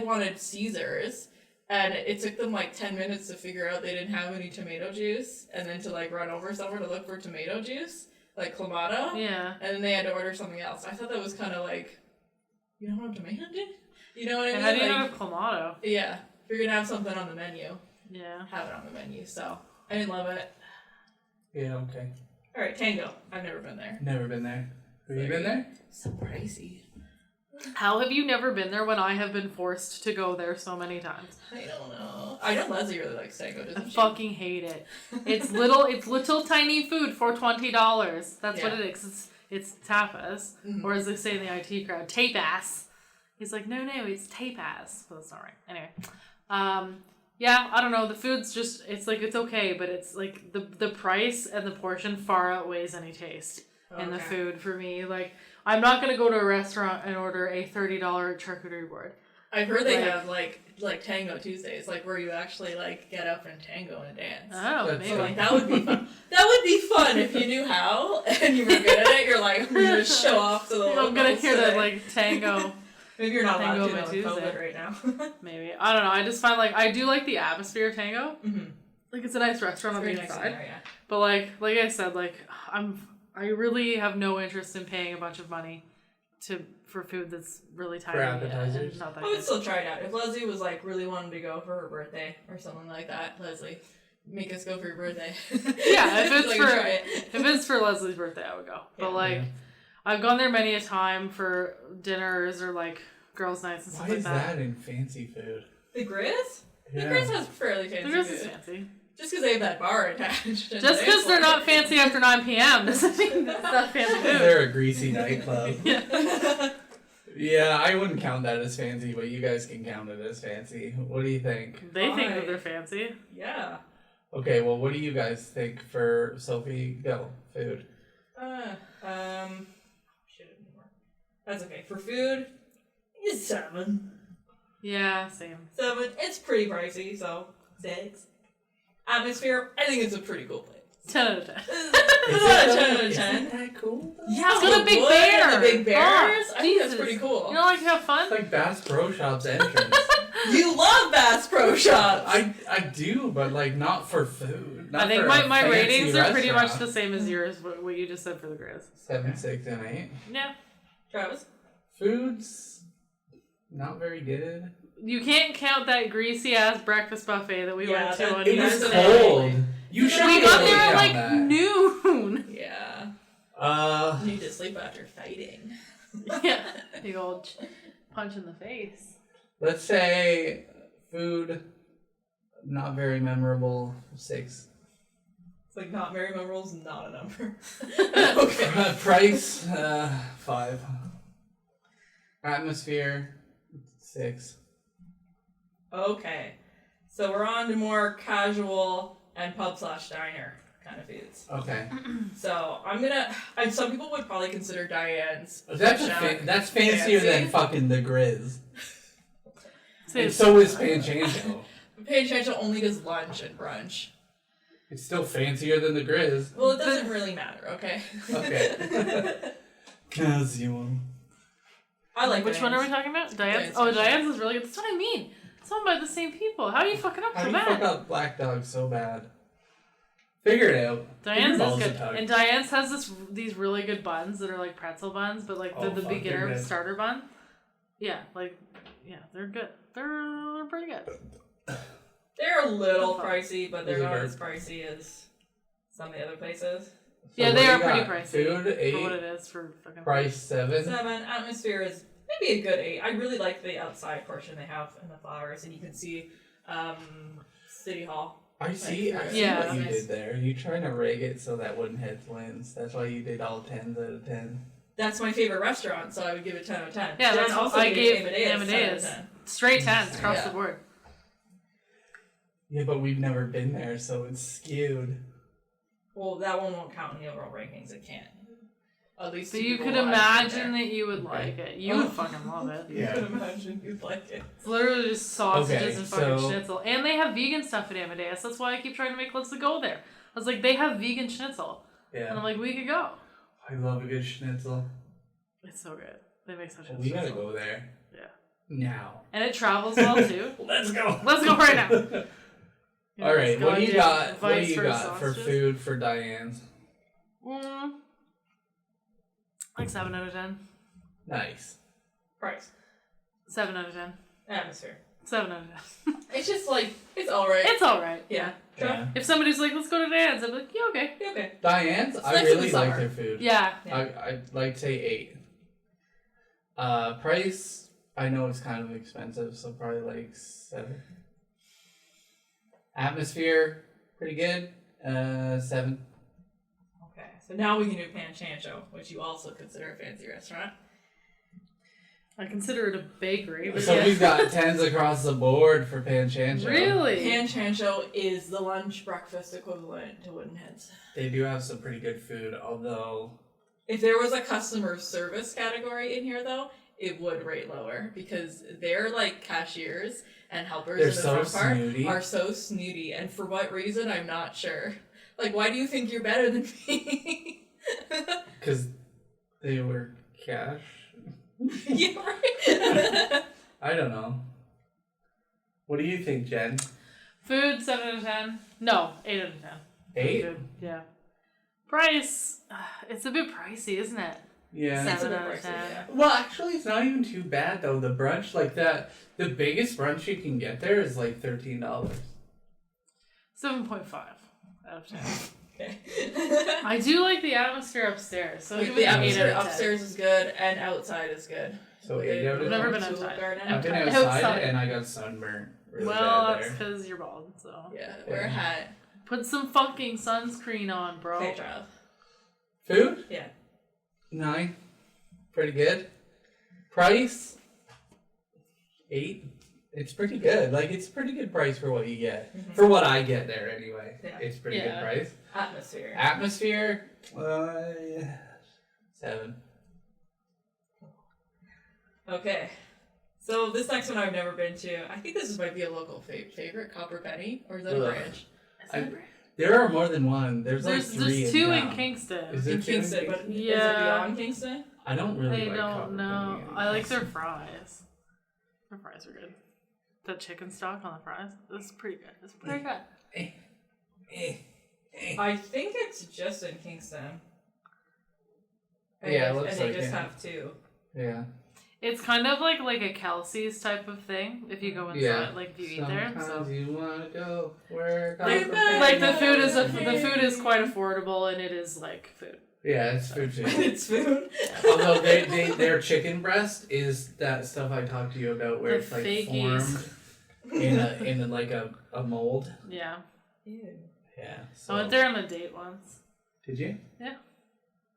Speaker 1: wanted Caesars, and it took them like 10 minutes to figure out they didn't have any tomato juice, and then to like run over somewhere to look for tomato juice, like Clamato,
Speaker 2: Yeah.
Speaker 1: and then they had to order something else. I thought that was kind of like, you don't have tomato juice? You know what I mean?
Speaker 2: And how do you
Speaker 1: Like,
Speaker 2: not have Clamato?
Speaker 1: yeah, if you're gonna have something on the menu,
Speaker 2: Yeah.
Speaker 1: have it on the menu. So I didn't love it.
Speaker 3: Yeah, okay.
Speaker 1: All right, Tango. I've never been there.
Speaker 3: Never been there. Have you been there?
Speaker 1: So pricey.
Speaker 2: How have you never been there when I have been forced to go there so many times?
Speaker 1: I don't know. I know Leslie really likes Tango,
Speaker 2: I
Speaker 1: doesn't she?
Speaker 2: fucking hate it. It's little tiny food for $20. That's what
Speaker 1: Yeah.
Speaker 2: it is. It's tapas,
Speaker 1: Mhm.
Speaker 2: or as they say in the IT crowd, tapas. He's like, no, it's tapas. But that's not right. Anyway, yeah, I don't know. The food's just it's okay, but it's like the price and the portion far outweighs any taste in the
Speaker 1: Okay.
Speaker 2: food for me. Like, I'm not gonna go to a restaurant and order a $30 charcuterie board.
Speaker 1: I've heard they
Speaker 2: Like-
Speaker 1: have like Tango Tuesdays, like where you actually like get up and tango and dance.
Speaker 2: Oh,
Speaker 3: That's
Speaker 2: maybe.
Speaker 1: So like that would be fun. That would be fun if you knew how and you were good at it. You're like, I'm gonna show off to the
Speaker 2: I'm gonna
Speaker 1: locals
Speaker 2: hear
Speaker 1: today.
Speaker 2: that like tango.
Speaker 1: Maybe you're not allowed
Speaker 2: Tango
Speaker 1: to
Speaker 2: by
Speaker 1: know with
Speaker 2: Tuesday.
Speaker 1: COVID right now.
Speaker 2: Maybe. I don't know. I just find like I do like the atmosphere of Tango.
Speaker 1: Mm-hmm.
Speaker 2: Like it's a nice restaurant on
Speaker 1: Very
Speaker 2: the
Speaker 1: nice
Speaker 2: inside.
Speaker 1: in there, yeah.
Speaker 2: But like I said, like I really have no interest in paying a bunch of money for food that's really tiny and
Speaker 3: appetizers?
Speaker 2: not that
Speaker 1: I would
Speaker 2: good.
Speaker 1: still try it out. If Leslie was like really wanting to go for her birthday or something like that, Leslie, make us go for your birthday.
Speaker 2: Yeah, if it's
Speaker 1: Like,
Speaker 2: for
Speaker 1: try it.
Speaker 2: if it's for Leslie's birthday, I would go. But
Speaker 1: Yeah.
Speaker 2: like
Speaker 3: Yeah.
Speaker 2: I've gone there many a time for dinners or like girls' nights and
Speaker 3: Why
Speaker 2: stuff like
Speaker 3: is
Speaker 2: that.
Speaker 3: that in fancy food?
Speaker 1: The Grizz? The
Speaker 3: Yeah.
Speaker 1: Grizz has fairly fancy
Speaker 2: The Grizz
Speaker 1: food.
Speaker 2: is fancy.
Speaker 1: Just because they have that bar attached. and
Speaker 2: Just
Speaker 1: the
Speaker 2: because they're
Speaker 1: dance
Speaker 2: not
Speaker 1: floor.
Speaker 2: fancy after 9 p.m. doesn't mean it's not fancy food.
Speaker 3: They're a greasy nightclub.
Speaker 2: Yeah.
Speaker 3: Yeah, I wouldn't count that as fancy, but you guys can count it as fancy. What do you think?
Speaker 2: They think
Speaker 1: Why?
Speaker 2: that they're fancy.
Speaker 1: Yeah.
Speaker 3: Okay, well, what do you guys think for Sophie? Go food.
Speaker 1: Shit, more. That's okay. For food, it's 7.
Speaker 2: Yeah, same.
Speaker 1: 7. It's pretty pricey, so 6. Atmosphere, I think it's a pretty cool place.
Speaker 2: 10 out of 10.
Speaker 1: It's not a 10 out of 10.
Speaker 3: Isn't that cool?
Speaker 1: Yeah,
Speaker 2: It's got a
Speaker 1: the
Speaker 2: big
Speaker 1: wood and
Speaker 2: bear.
Speaker 1: the big bears.
Speaker 2: Oh,
Speaker 1: I think that's
Speaker 2: Jesus.
Speaker 1: pretty cool.
Speaker 2: You don't like to have fun?
Speaker 3: It's like Bass Pro Shop's entrance.
Speaker 1: You love Bass Pro Shops.
Speaker 3: I do, but like not for food. Not
Speaker 2: I think
Speaker 3: for
Speaker 2: my
Speaker 3: a fancy
Speaker 2: ratings are pretty much
Speaker 3: restaurant.
Speaker 2: the same as yours, what you just said for the Grizz.
Speaker 3: 7, 6, and 8.
Speaker 2: Yeah.
Speaker 1: Travis?
Speaker 3: Food's not very good.
Speaker 2: You can't count that greasy ass breakfast buffet that we
Speaker 1: Yeah,
Speaker 2: went to
Speaker 1: that-
Speaker 2: on
Speaker 3: It
Speaker 2: New
Speaker 3: was
Speaker 2: Year's
Speaker 3: cold.
Speaker 2: Day.
Speaker 3: You should
Speaker 2: We
Speaker 3: be
Speaker 2: got
Speaker 3: able to
Speaker 2: there at
Speaker 3: count
Speaker 2: like
Speaker 3: that.
Speaker 2: noon.
Speaker 1: Yeah.
Speaker 3: Uh,
Speaker 1: You need to sleep after fighting.
Speaker 2: Yeah, big old punch in the face.
Speaker 3: let's say food, not very memorable. 6.
Speaker 1: It's like not very memorable is not a number. Okay.
Speaker 3: Price, 5. Atmosphere, 6.
Speaker 1: Okay. So we're on to more casual and pub/diner kind of foods.
Speaker 3: Okay.
Speaker 1: So some people would probably consider Diane's.
Speaker 3: That's
Speaker 1: shack
Speaker 3: that's fancier
Speaker 1: fancy.
Speaker 3: than fucking the Grizz.
Speaker 2: So
Speaker 3: And so is Panchancho.
Speaker 1: Panchancho only does lunch and brunch.
Speaker 3: It's still fancier than the Grizz.
Speaker 1: Well, it doesn't really matter, okay?
Speaker 3: Okay. Casual.
Speaker 1: I like
Speaker 2: Which one are we
Speaker 1: Diane's.
Speaker 2: talking about? Diane's?
Speaker 1: Diane's
Speaker 2: Oh,
Speaker 1: special.
Speaker 2: Diane's is really good. That's what I mean. It's owned by the same people. How are you fucking up
Speaker 3: How
Speaker 2: so
Speaker 3: do you fuck
Speaker 2: bad?
Speaker 3: up Black Dog so bad? Figure it out.
Speaker 2: Diane's
Speaker 3: Your
Speaker 2: is
Speaker 3: balls
Speaker 2: good.
Speaker 3: are tugged.
Speaker 2: And Diane's has these really good buns that are like pretzel buns, but like they're
Speaker 3: Oh,
Speaker 2: the
Speaker 3: fuck,
Speaker 2: beginner
Speaker 3: they're good.
Speaker 2: starter bun. Yeah, they're good. They're pretty good.
Speaker 1: They're a little
Speaker 2: The fuck?
Speaker 1: pricey, but they're
Speaker 3: Is it
Speaker 1: not
Speaker 3: hard?
Speaker 1: as pricey as some of the other places.
Speaker 3: So
Speaker 2: Yeah,
Speaker 3: what
Speaker 2: they
Speaker 3: do
Speaker 2: are
Speaker 3: you
Speaker 2: pretty
Speaker 3: got?
Speaker 2: pricey
Speaker 3: Food,
Speaker 2: for what
Speaker 3: 8.
Speaker 2: it is for fucking
Speaker 3: Price, 7.
Speaker 1: 7. Atmosphere is maybe a good 8. I really like the outside portion they have and the flowers, and you can see City Hall.
Speaker 3: I see
Speaker 2: Yeah.
Speaker 3: what you
Speaker 1: Nice.
Speaker 3: did there. You trying to rig it so that wouldn't hit wins. That's why you did all 10s out of 10.
Speaker 1: That's my favorite restaurant, so I would give it 10 out of 10.
Speaker 2: Yeah,
Speaker 1: Jen
Speaker 2: that's
Speaker 1: also
Speaker 2: I gave
Speaker 1: Amadeus 10 out of
Speaker 2: Amadeus
Speaker 1: 10.
Speaker 2: straight 10s across
Speaker 1: Yeah.
Speaker 2: the board.
Speaker 3: Yeah, but we've never been there, so it's skewed.
Speaker 1: Well, that one won't count in the overall rankings. It can't. At least
Speaker 2: But
Speaker 1: two
Speaker 2: you
Speaker 1: people
Speaker 2: could
Speaker 1: will actually
Speaker 2: imagine
Speaker 1: there.
Speaker 2: that you would like it. You would fucking love it.
Speaker 1: You could imagine you'd like it.
Speaker 2: It's literally just sausages
Speaker 3: Okay,
Speaker 2: and fucking
Speaker 3: so-
Speaker 2: schnitzel. And they have vegan stuff at Amadeus. That's why I keep trying to make Liz to go there. I was like, they have vegan schnitzel. And I'm
Speaker 3: Yeah.
Speaker 2: like, we could go.
Speaker 3: I love a good schnitzel.
Speaker 2: It's so good. They make such a
Speaker 3: We gotta
Speaker 2: schnitzel.
Speaker 3: go there.
Speaker 2: Yeah.
Speaker 3: Now.
Speaker 2: And it travels well too.
Speaker 3: Let's go.
Speaker 2: Let's go right now. You know,
Speaker 3: Alright,
Speaker 2: this
Speaker 3: what do you
Speaker 2: goddamn
Speaker 3: got? What do
Speaker 2: vice
Speaker 3: you
Speaker 2: for
Speaker 3: got for
Speaker 2: sausages.
Speaker 3: food for Diane's?
Speaker 2: Like 7 out of 10.
Speaker 3: Nice.
Speaker 1: Price.
Speaker 2: 7 out of 10.
Speaker 1: Atmosphere.
Speaker 2: 7 out of 10.
Speaker 1: It's just like, it's alright.
Speaker 2: It's alright.
Speaker 1: Yeah.
Speaker 3: Yeah.
Speaker 2: If somebody's like, let's go to Dan's, I'd be like, yeah, okay.
Speaker 1: Yeah, okay.
Speaker 3: Diane's,
Speaker 1: It's
Speaker 3: I
Speaker 1: nice in the
Speaker 3: really like
Speaker 1: summer.
Speaker 3: their food.
Speaker 2: Yeah.
Speaker 1: Yeah.
Speaker 3: I'd like to say 8. Price, I know it's kind of expensive, so probably like 7. Atmosphere, pretty good. 7.
Speaker 1: Okay, so now we can do Panchancho, which you also consider a fancy restaurant.
Speaker 2: I consider it a bakery. But
Speaker 3: So
Speaker 2: yeah.
Speaker 3: we've got 10s across the board for Panchancho.
Speaker 2: Really?
Speaker 1: Panchancho is the lunch breakfast equivalent to Woodenheads.
Speaker 3: They do have some pretty good food, although
Speaker 1: If there was a customer service category in here, though, it would rate lower because they're like cashiers and helpers
Speaker 3: they're
Speaker 1: in the
Speaker 3: so
Speaker 1: front part
Speaker 3: snooty.
Speaker 1: are so snooty, and for what reason, I'm not sure. Like, why do you think you're better than me?
Speaker 3: Because they were cash.
Speaker 1: Yeah, right.
Speaker 3: I don't know. What do you think, Jen?
Speaker 2: Food, 7 out of 10. No, 8 out of 10.
Speaker 3: 8?
Speaker 2: Food, yeah. Price, it's a bit pricey, isn't it?
Speaker 3: Yeah.
Speaker 1: It's a
Speaker 2: 7
Speaker 1: bit
Speaker 2: out of
Speaker 1: pricey,
Speaker 2: 10.
Speaker 1: yeah.
Speaker 3: Well, actually, it's not even too bad though. The brunch, like that, the biggest brunch you can get there is like $13.
Speaker 2: 7.5 out of 10.
Speaker 1: Okay.
Speaker 2: I do like the atmosphere upstairs, so I'll give it
Speaker 1: The
Speaker 2: an 8
Speaker 1: atmosphere
Speaker 2: out of 10.
Speaker 1: upstairs is good, and outside is good.
Speaker 3: So 8 out of
Speaker 2: I've never
Speaker 3: 10.
Speaker 2: been
Speaker 1: Tulip
Speaker 2: outside.
Speaker 1: Garden.
Speaker 3: I've been
Speaker 2: Outside.
Speaker 3: outside and I got sunburnt really
Speaker 2: Well,
Speaker 3: bad
Speaker 2: that's
Speaker 3: there.
Speaker 2: because you're bald, so.
Speaker 1: Yeah, wear a hat.
Speaker 2: Put some fucking sunscreen on, bro.
Speaker 1: Okay, Trav.
Speaker 3: Food?
Speaker 1: Yeah.
Speaker 3: 9. Pretty good. Price? 8. It's pretty good. Like, it's a pretty good price for what you get.
Speaker 1: Mhm.
Speaker 3: For what I get there, anyway.
Speaker 1: Yeah.
Speaker 3: It's pretty
Speaker 2: Yeah.
Speaker 3: good price.
Speaker 1: Atmosphere.
Speaker 3: Atmosphere? 7.
Speaker 1: Okay. So this next one I've never been to. I think this might be a local favorite, Copper Penny, or is that a
Speaker 3: Ugh.
Speaker 1: branch?
Speaker 2: Is that
Speaker 3: I-
Speaker 2: right?
Speaker 3: There are more than one. There's like
Speaker 2: There's
Speaker 3: 3
Speaker 2: two in
Speaker 3: town.
Speaker 2: Kingston.
Speaker 3: Is there
Speaker 1: In
Speaker 3: 2 in
Speaker 1: Kingston, but is it
Speaker 2: Yeah.
Speaker 1: beyond Kingston?
Speaker 3: I don't really
Speaker 2: I
Speaker 3: like
Speaker 2: don't
Speaker 3: Copper
Speaker 2: know.
Speaker 3: Penny
Speaker 2: I like their
Speaker 3: anymore.
Speaker 2: fries. Their fries are good. The chicken stock on the fries. That's pretty good. It's pretty good.
Speaker 3: Eh, eh.
Speaker 1: I think it's just in Kingston.
Speaker 3: Yeah, it
Speaker 1: And
Speaker 3: looks
Speaker 1: they
Speaker 3: like
Speaker 1: just
Speaker 3: it.
Speaker 1: have 2.
Speaker 3: Yeah.
Speaker 2: It's kind of like a Kelsey's type of thing if you go inside,
Speaker 3: Yeah.
Speaker 2: like if you eat there. So.
Speaker 3: Sometimes you wanna go where
Speaker 2: Like the food is quite affordable and it is like food.
Speaker 3: Yeah, it's food too.
Speaker 1: It's food.
Speaker 3: Although their chicken breast is that stuff I talked to you about where
Speaker 2: The
Speaker 3: it's like
Speaker 2: fakies.
Speaker 3: formed in like a mold.
Speaker 2: Yeah.
Speaker 1: Ew.
Speaker 3: Yeah.
Speaker 2: I
Speaker 3: So.
Speaker 2: went there on a date once
Speaker 3: Did you?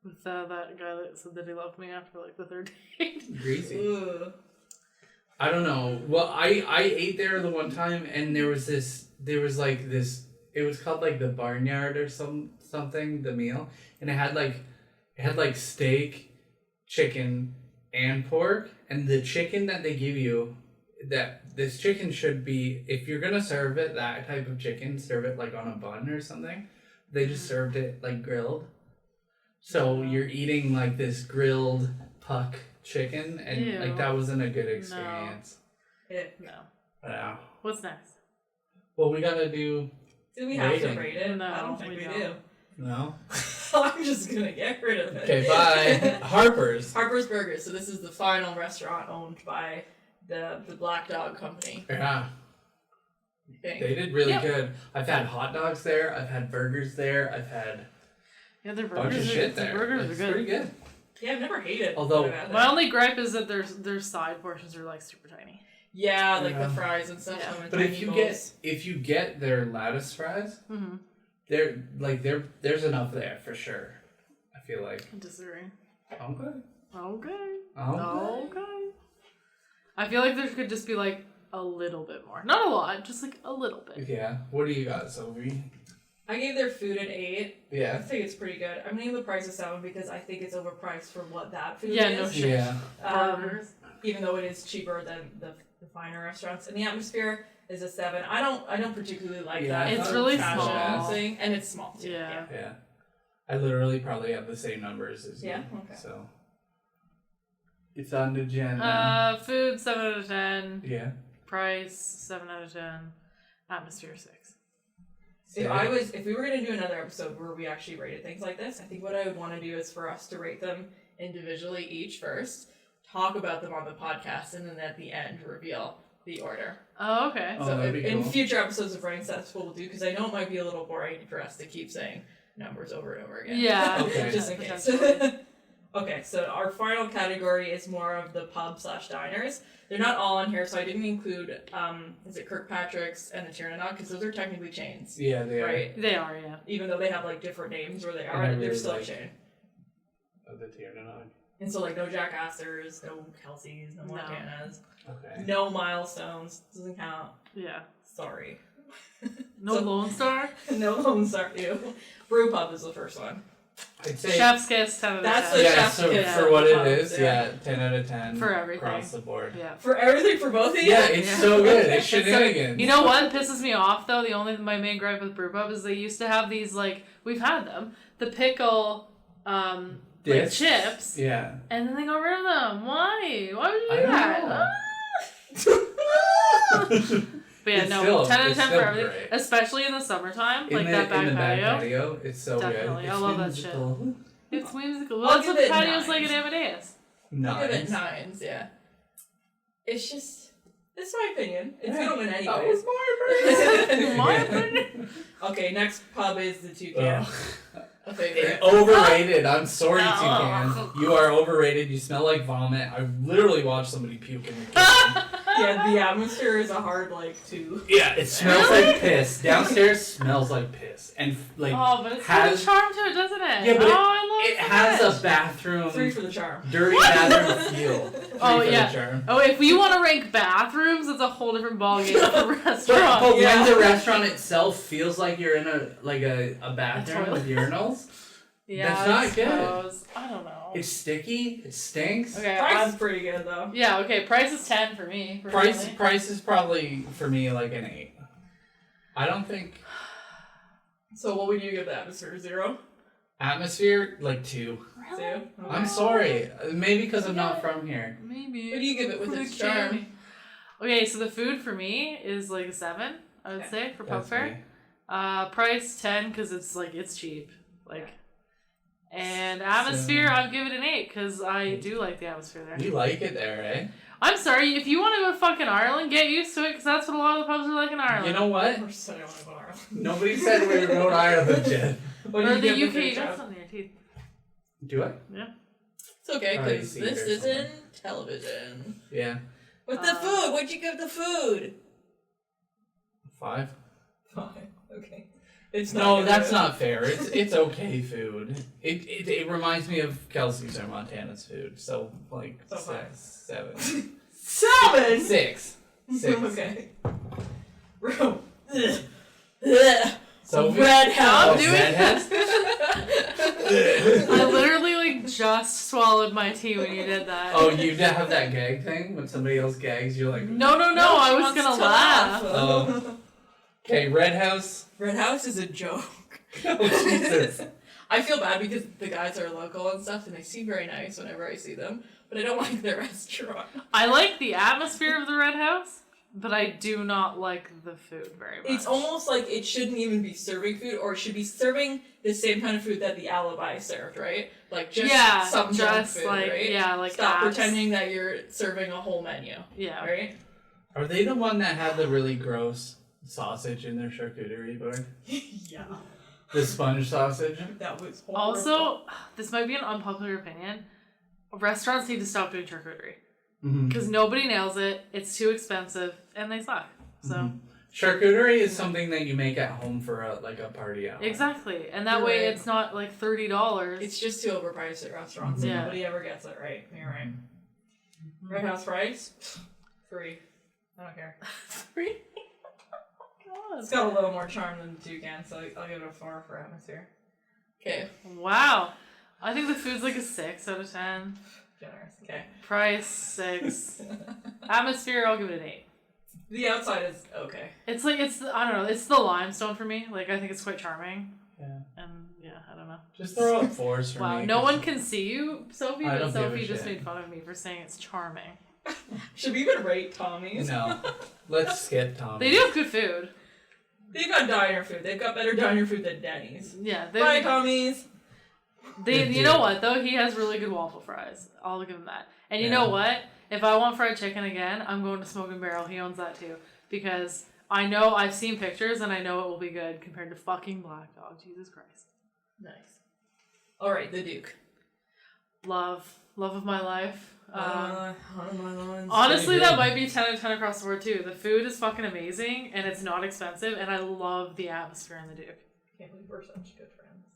Speaker 2: with that guy that said that he loved me after like the third date.
Speaker 3: Greasy.
Speaker 1: Ugh.
Speaker 3: I don't know. Well, I ate there the one time and there was like this. It was called like the Barnyard or something. The meal, and it had like steak, chicken, and pork. And the chicken that they give you, that this chicken should be, if you're gonna serve it that type of chicken, serve it like on a bun or something. They just served it like grilled. So you're eating like this grilled puck chicken, and
Speaker 2: Ew.
Speaker 3: like that wasn't a good experience.
Speaker 1: Ew.
Speaker 2: No.
Speaker 3: Yeah.
Speaker 2: What's next?
Speaker 3: Well, we gotta do
Speaker 1: Do we have to
Speaker 3: Rating.
Speaker 1: rate it?
Speaker 2: No,
Speaker 1: I don't think
Speaker 2: we
Speaker 1: we
Speaker 2: don't.
Speaker 1: do.
Speaker 3: no.
Speaker 1: I'm just gonna get rid of it.
Speaker 3: Okay, bye. Harper's.
Speaker 1: Harper's Burgers. So this is the final restaurant owned by the Black Dog Company.
Speaker 3: Yeah,
Speaker 1: I think.
Speaker 3: they did really
Speaker 2: Yep.
Speaker 3: good. I've had hot dogs there. I've had burgers there. I've had
Speaker 2: Yeah, their
Speaker 3: a bunch of
Speaker 2: burgers,
Speaker 3: shit
Speaker 2: their
Speaker 3: there.
Speaker 2: burgers
Speaker 3: It's
Speaker 2: are good.
Speaker 3: pretty good.
Speaker 1: Yeah, I've never hated.
Speaker 3: Although-
Speaker 1: what I've had
Speaker 2: My
Speaker 1: there.
Speaker 2: only gripe is that their side portions are like super tiny.
Speaker 1: Yeah, like
Speaker 3: Yeah.
Speaker 1: the fries and stuff.
Speaker 2: Yeah.
Speaker 1: come in
Speaker 3: But
Speaker 1: tiny
Speaker 3: if you
Speaker 1: bowls.
Speaker 3: get their lattice fries,
Speaker 2: Mm-hmm.
Speaker 3: there's enough there for sure. I feel like.
Speaker 2: I disagree.
Speaker 3: Okay.
Speaker 2: Okay.
Speaker 3: Okay.
Speaker 2: Okay. I feel like there could just be like a little bit more. Not a lot, just like a little bit.
Speaker 3: Yeah. What do you got, Sophie?
Speaker 1: I gave their food an 8. I
Speaker 3: Yeah.
Speaker 1: think it's pretty good. I'm gonna give the price a 7 because I think it's overpriced for what that food
Speaker 2: Yeah,
Speaker 1: is.
Speaker 2: no shit.
Speaker 3: Yeah.
Speaker 2: Burgers.
Speaker 1: Even though it is cheaper than the finer restaurants. And the atmosphere is a 7. I don't particularly like
Speaker 3: Yeah,
Speaker 1: that.
Speaker 2: It's really
Speaker 1: fashion
Speaker 2: small.
Speaker 1: thing, and it's small too.
Speaker 2: Yeah.
Speaker 3: Yeah. I literally probably have the same numbers as you.
Speaker 1: Yeah? Okay.
Speaker 3: So. It's on the agenda.
Speaker 2: Food 7 out of 10.
Speaker 3: Yeah.
Speaker 2: Price 7 out of 10. Atmosphere 6.
Speaker 1: If we were gonna do another episode where we actually rated things like this, I think what I would want to do is for us to rate them individually each first, talk about them on the podcast, and then at the end reveal the order.
Speaker 2: Oh, okay.
Speaker 3: Oh,
Speaker 1: So
Speaker 3: that'd be
Speaker 1: in
Speaker 3: cool.
Speaker 1: future episodes of Brains, that's what we'll do because I know it might be a little boring for us to keep saying numbers over and over again.
Speaker 2: Yeah.
Speaker 3: Okay.
Speaker 1: Just in case.
Speaker 2: Potentially.
Speaker 1: Okay, so our final category is more of the pub/diners. They're not all on here, so I didn't include is it Kirkpatrick's and the Tiernanog because those are technically chains,
Speaker 3: Yeah, they are.
Speaker 1: right?
Speaker 2: They are, yeah.
Speaker 1: Even though they have like different names where they
Speaker 3: And
Speaker 1: are,
Speaker 3: I
Speaker 1: they're
Speaker 3: really
Speaker 1: still
Speaker 3: like-
Speaker 1: a chain.
Speaker 3: Oh, the Tiernanog.
Speaker 1: And so like no Jack Astors, no Kelsey's, no
Speaker 2: No.
Speaker 1: Montana's,
Speaker 3: Okay.
Speaker 1: no Milestones, doesn't count.
Speaker 2: Yeah.
Speaker 1: Sorry.
Speaker 2: No
Speaker 1: So-
Speaker 2: Lone Star?
Speaker 1: No Lone Star. Ew. Brew Pub is the first one.
Speaker 3: I'd say
Speaker 2: Chef's Kiss 10 out of
Speaker 1: That's
Speaker 2: 10.
Speaker 1: the
Speaker 3: yeah,
Speaker 1: chef's
Speaker 3: so
Speaker 1: kiss
Speaker 3: for what
Speaker 1: pub,
Speaker 3: it is,
Speaker 1: yeah.
Speaker 3: yeah, 10 out of 10
Speaker 2: For everything.
Speaker 3: across the board.
Speaker 2: Yeah.
Speaker 1: For everything for both of you?
Speaker 3: Yeah, it's
Speaker 2: Yeah.
Speaker 3: so good. It's
Speaker 2: So,
Speaker 3: shenanigans.
Speaker 2: you know what pisses me off though? My main gripe with Brewpub is they used to have these like we've had them the pickle like
Speaker 3: Dips?
Speaker 2: chips
Speaker 3: Yeah.
Speaker 2: and then they got rid of them. Why? Why would you do
Speaker 3: I don't
Speaker 2: that?
Speaker 3: know.
Speaker 2: But yeah,
Speaker 3: It's
Speaker 2: no,
Speaker 3: still-
Speaker 2: 10 out of
Speaker 3: it's
Speaker 2: 10 for
Speaker 3: still
Speaker 2: everything,
Speaker 3: great.
Speaker 2: especially in the summertime,
Speaker 3: In
Speaker 2: like
Speaker 3: the,
Speaker 2: that back
Speaker 3: in the back
Speaker 2: patio.
Speaker 3: patio, it's so
Speaker 2: Definitely.
Speaker 3: good.
Speaker 2: I
Speaker 3: It's
Speaker 2: love that
Speaker 3: whimsical.
Speaker 2: It's whimsical.
Speaker 1: I'll
Speaker 2: Well, that's
Speaker 1: give
Speaker 2: what the
Speaker 1: it
Speaker 2: patio's like
Speaker 1: 9s.
Speaker 2: at Amadeus.
Speaker 1: I'll give it
Speaker 3: Nice.
Speaker 1: 9s, yeah. It's just, it's my opinion. It's
Speaker 3: Yeah.
Speaker 1: gonna win
Speaker 3: That
Speaker 1: anyways.
Speaker 3: was my
Speaker 2: In my opinion.
Speaker 1: Okay, next pub is the Toucan.
Speaker 3: Ugh.
Speaker 1: A favorite.
Speaker 3: Overrated. I'm sorry,
Speaker 2: No.
Speaker 3: Toucan. You are overrated. You smell like vomit. I literally watched somebody puke in the kitchen.
Speaker 1: Yeah, the atmosphere is a hard to.
Speaker 3: Yeah, it smells like piss. Downstairs smells like piss, and like
Speaker 2: Oh, but it's got a
Speaker 3: has
Speaker 2: charm to it, doesn't it?
Speaker 3: Yeah, but
Speaker 2: oh, I love
Speaker 3: it
Speaker 2: that.
Speaker 3: has a bathroom,
Speaker 1: 3 for the charm.
Speaker 3: dirty bathroom feel. 3
Speaker 2: Oh,
Speaker 3: for
Speaker 2: yeah.
Speaker 3: the charm.
Speaker 2: Oh, if we want to rank bathrooms, it's a whole different ballgame for
Speaker 3: But,
Speaker 2: restaurants.
Speaker 3: but
Speaker 1: Yeah.
Speaker 3: when the restaurant itself feels like you're in a bathroom
Speaker 2: toilet.
Speaker 3: with urinals,
Speaker 2: Yeah,
Speaker 3: That's not
Speaker 2: I
Speaker 3: good.
Speaker 2: suppose. I don't know.
Speaker 3: it's sticky. It stinks.
Speaker 2: Okay,
Speaker 1: Price is pretty good though.
Speaker 2: yeah, okay. Price is 10 for me. Personally.
Speaker 3: Price is probably for me like an 8. I don't think
Speaker 1: So what would you give the atmosphere? 0?
Speaker 3: atmosphere like 2.
Speaker 1: 2? Okay.
Speaker 3: I'm sorry. Maybe because I'm not from here.
Speaker 2: Maybe.
Speaker 1: What do you give it with
Speaker 2: For
Speaker 1: its
Speaker 2: the candy.
Speaker 1: charm?
Speaker 2: Okay, so the food for me is like a 7, I would
Speaker 1: Okay.
Speaker 2: say, for pub
Speaker 3: That's
Speaker 2: fare.
Speaker 3: me.
Speaker 2: Price 10 because it's cheap. And atmosphere, I'd give it an 8 because I do like the atmosphere there.
Speaker 3: You like it there, eh?
Speaker 2: I'm sorry, if you want to go to fucking Ireland, get used to it because that's what a lot of the pubs are like in Ireland.
Speaker 3: You know what?
Speaker 1: We're so don't want to go to Ireland.
Speaker 3: Nobody said we were going to Ireland yet.
Speaker 1: What
Speaker 2: Or
Speaker 1: do
Speaker 2: the
Speaker 1: you
Speaker 2: UK,
Speaker 1: get
Speaker 2: you
Speaker 1: for
Speaker 2: got something in your teeth.
Speaker 3: Do I?
Speaker 2: Yeah.
Speaker 1: It's okay,
Speaker 3: Oh, you
Speaker 1: because
Speaker 3: see
Speaker 1: this
Speaker 3: there's
Speaker 1: isn't television.
Speaker 3: Yeah.
Speaker 1: But the food, what'd you give the food?
Speaker 3: 5.
Speaker 1: Fine, okay. It's
Speaker 3: No,
Speaker 1: good.
Speaker 3: that's not fair. It's okay food. It reminds me of Kelsey's or Montana's food. So like
Speaker 1: So
Speaker 3: 7.
Speaker 1: 7!
Speaker 3: 6. 6.
Speaker 1: Okay. Bro. Ugh.
Speaker 3: So
Speaker 1: Red House.
Speaker 3: Oh,
Speaker 2: I'm doing
Speaker 3: Red House?
Speaker 2: I literally like just swallowed my tea when you did that.
Speaker 3: Oh, you have that gag thing when somebody else gags, you're like
Speaker 2: No,
Speaker 1: she
Speaker 2: I was
Speaker 1: wants
Speaker 2: gonna
Speaker 1: to
Speaker 2: laugh.
Speaker 3: Oh. Okay, Red House.
Speaker 1: Red House is a joke.
Speaker 3: Oh Jesus.
Speaker 1: I feel bad because the guys are local and stuff, and they seem very nice whenever I see them, but I don't like their restaurant.
Speaker 2: I like the atmosphere of the Red House, but I do not like the food very much.
Speaker 1: It's almost like it shouldn't even be serving food, or it should be serving the same kind of food that the Alibi served, right? Like just some junk
Speaker 2: just
Speaker 1: food,
Speaker 2: like
Speaker 1: right?
Speaker 2: like
Speaker 1: Stop
Speaker 2: apps.
Speaker 1: pretending that you're serving a whole menu,
Speaker 2: Yeah.
Speaker 1: right?
Speaker 3: Are they the one that had the really gross sausage in their charcuterie board?
Speaker 1: Yeah.
Speaker 3: The sponge sausage?
Speaker 1: That was horrible.
Speaker 2: Also, this might be an unpopular opinion. Restaurants need to stop doing charcuterie
Speaker 3: Mm-hmm.
Speaker 2: because nobody nails it. It's too expensive, and they suck. So
Speaker 3: Mhm. Charcuterie is something that you make at home for a party hour.
Speaker 2: exactly, and that
Speaker 1: You're
Speaker 2: way
Speaker 1: right.
Speaker 2: it's not like $30.
Speaker 1: It's just too overpriced at restaurants, and
Speaker 2: Yeah.
Speaker 1: nobody ever gets it right. You're right. Red House price? 3. I don't care.
Speaker 2: $3.
Speaker 1: It's got a little more charm than Toucan, so I'll give it a 4 for atmosphere. Okay,
Speaker 2: Wow, I think the food's like a 6 out of 10.
Speaker 1: generous. Okay.
Speaker 2: Price 6. Atmosphere, I'll give it an 8.
Speaker 1: The outside is okay.
Speaker 2: It's like I don't know. It's the limestone for me. Like I think it's quite charming.
Speaker 3: Yeah.
Speaker 2: And yeah, I don't know.
Speaker 3: Just throw up 4s for
Speaker 2: Wow,
Speaker 3: me.
Speaker 2: no
Speaker 3: 'cause
Speaker 2: one can see you, Sophie,
Speaker 3: I
Speaker 2: but
Speaker 3: don't give a
Speaker 2: Sophie just
Speaker 3: shit.
Speaker 2: made fun of me for saying it's charming.
Speaker 1: Should we even rate Tommy's?
Speaker 3: No. Let's skip Tommy.
Speaker 2: They do have good food.
Speaker 1: They've got diner food. They've got better diner food than Denny's.
Speaker 2: Yeah,
Speaker 1: Bye, Tommy's.
Speaker 2: they
Speaker 3: They
Speaker 2: you know
Speaker 3: do.
Speaker 2: what though? He has really good waffle fries. I'll give him that. And you
Speaker 3: Yeah.
Speaker 2: know what? If I want fried chicken again, I'm going to Smoke and Barrel. He owns that too. Because I know I've seen pictures and I know it will be good compared to fucking Black Dog. Jesus Christ.
Speaker 1: Nice. Alright, the Duke.
Speaker 2: Love of my life.
Speaker 1: Honestly,
Speaker 2: Honestly,
Speaker 3: good.
Speaker 2: that might be 10 out of 10 across the board too. The food is fucking amazing and it's not expensive and I love the atmosphere in the Duke.
Speaker 1: can't believe we're such good friends.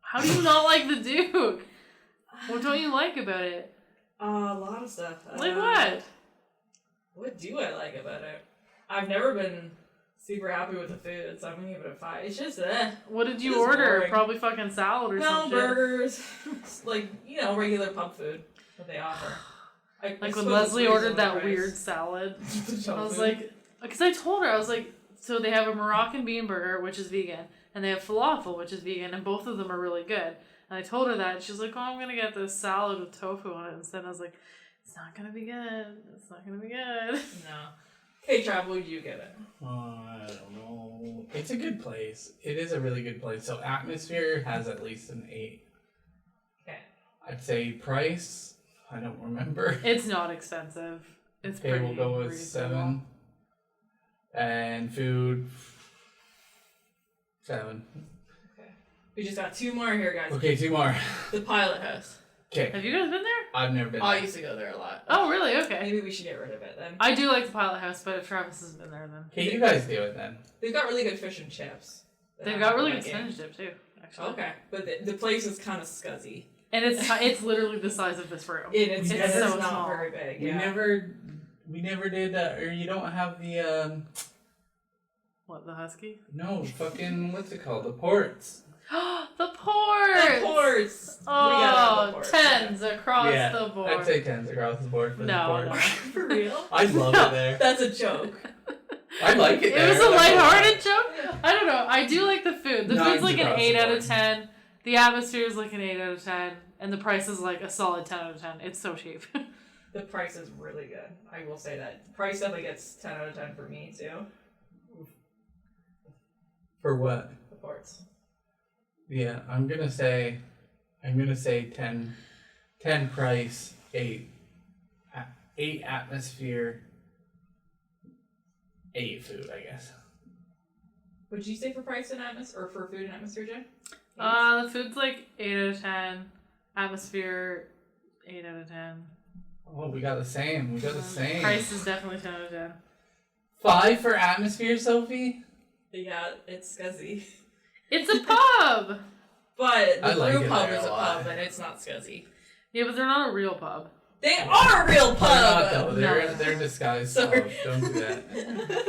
Speaker 2: How do you not like the Duke? What don't you like about it?
Speaker 1: A lot of stuff.
Speaker 2: Like what?
Speaker 1: What do I like about it? I've never been super happy with the food, so I'm gonna give it a 5. It's just
Speaker 2: What did you
Speaker 1: It's
Speaker 2: order?
Speaker 1: boring.
Speaker 2: Probably fucking salad or
Speaker 1: no
Speaker 2: some shit.
Speaker 1: burgers, like regular pub food that they offer. I
Speaker 2: Like when
Speaker 1: suppose
Speaker 2: Leslie
Speaker 1: it's
Speaker 2: ordered that
Speaker 1: reasonable
Speaker 2: weird
Speaker 1: price.
Speaker 2: salad.
Speaker 1: Junk
Speaker 2: I was
Speaker 1: food.
Speaker 2: like, because I told her, I was like, so they have a Moroccan bean burger, which is vegan, and they have falafel, which is vegan, and both of them are really good. And I told her that, and she was like, oh, I'm gonna get this salad with tofu on it instead. And I was like, it's not gonna be good. It's not gonna be good.
Speaker 1: No. Okay, Trav, what did you give it?
Speaker 3: I don't know. It's a good place. It is a really good place. So atmosphere has at least an 8.
Speaker 1: Okay.
Speaker 3: I'd say price. I don't remember.
Speaker 2: It's not expensive. It's
Speaker 3: Okay,
Speaker 2: pretty
Speaker 3: we'll go with
Speaker 2: reasonable.
Speaker 3: 7. And food. 7.
Speaker 1: Okay. We just got 2 more here, guys.
Speaker 3: Okay, 2 more.
Speaker 1: The Pilot House.
Speaker 3: Okay,
Speaker 2: Have you guys been there?
Speaker 3: I've never been.
Speaker 1: I
Speaker 3: there.
Speaker 1: used to go there a lot.
Speaker 2: Oh, really? Okay.
Speaker 1: Maybe we should get rid of it then.
Speaker 2: I do like the Pilot House, but if Travis hasn't been there, then
Speaker 3: Okay, you guys do it then.
Speaker 1: They've got really good fish and chips.
Speaker 2: they've got really good
Speaker 1: Like it.
Speaker 2: spinach dip too. Actually.
Speaker 1: Okay, but the place is kind of scuzzy.
Speaker 2: And it's literally the size of this room.
Speaker 1: It's
Speaker 3: It's
Speaker 2: so
Speaker 1: not
Speaker 2: small.
Speaker 1: very big.
Speaker 3: We
Speaker 1: Yeah.
Speaker 3: never did. Or you don't have the
Speaker 2: What, the husky?
Speaker 3: no fucking what's it called? The ports.
Speaker 2: The ports!
Speaker 1: The ports. We gotta have
Speaker 2: Oh,
Speaker 1: the ports,
Speaker 2: tens across
Speaker 3: Yeah,
Speaker 2: the board.
Speaker 3: I'd say 10s across the board for
Speaker 2: No,
Speaker 3: the
Speaker 2: no.
Speaker 3: ports.
Speaker 1: For real?
Speaker 3: I love it there.
Speaker 1: That's a joke.
Speaker 3: I like it.
Speaker 2: It
Speaker 3: there.
Speaker 2: was a
Speaker 3: Like,
Speaker 2: lighthearted joke. I don't know. I do like the food. The
Speaker 3: No,
Speaker 2: food's
Speaker 3: it's
Speaker 2: like an
Speaker 3: across
Speaker 2: 8
Speaker 3: the
Speaker 2: out of
Speaker 3: board.
Speaker 2: 10. The atmosphere is like an 8 out of 10. And the price is like a solid 10 out of 10. It's so cheap.
Speaker 1: The price is really good. I will say that. Price definitely gets 10 out of 10 for me too.
Speaker 3: For what?
Speaker 1: The ports.
Speaker 3: Yeah, I'm gonna say I'm gonna say 10 price, 8 atmosphere, 8 food, I guess.
Speaker 1: Would you say for price and atmosphere, or for food and atmosphere, Jay?
Speaker 2: The food's like 8 out of 10. Atmosphere, 8 out of 10.
Speaker 3: Oh, we got the same.
Speaker 2: Price is definitely 10 out of 10.
Speaker 3: 5 for atmosphere, Sophie?
Speaker 1: Yeah, it's scuzzy.
Speaker 2: It's a pub!
Speaker 1: But the
Speaker 3: I like
Speaker 1: brew
Speaker 3: it
Speaker 1: pub
Speaker 3: there
Speaker 1: is
Speaker 3: a
Speaker 1: a
Speaker 3: lot.
Speaker 1: pub, and it's not scuzzy.
Speaker 2: Yeah, but they're not a real pub.
Speaker 1: They are a real pub!
Speaker 3: They're not, though.
Speaker 2: No.
Speaker 3: They're disguised
Speaker 1: Sorry.
Speaker 3: pubs. Don't do that.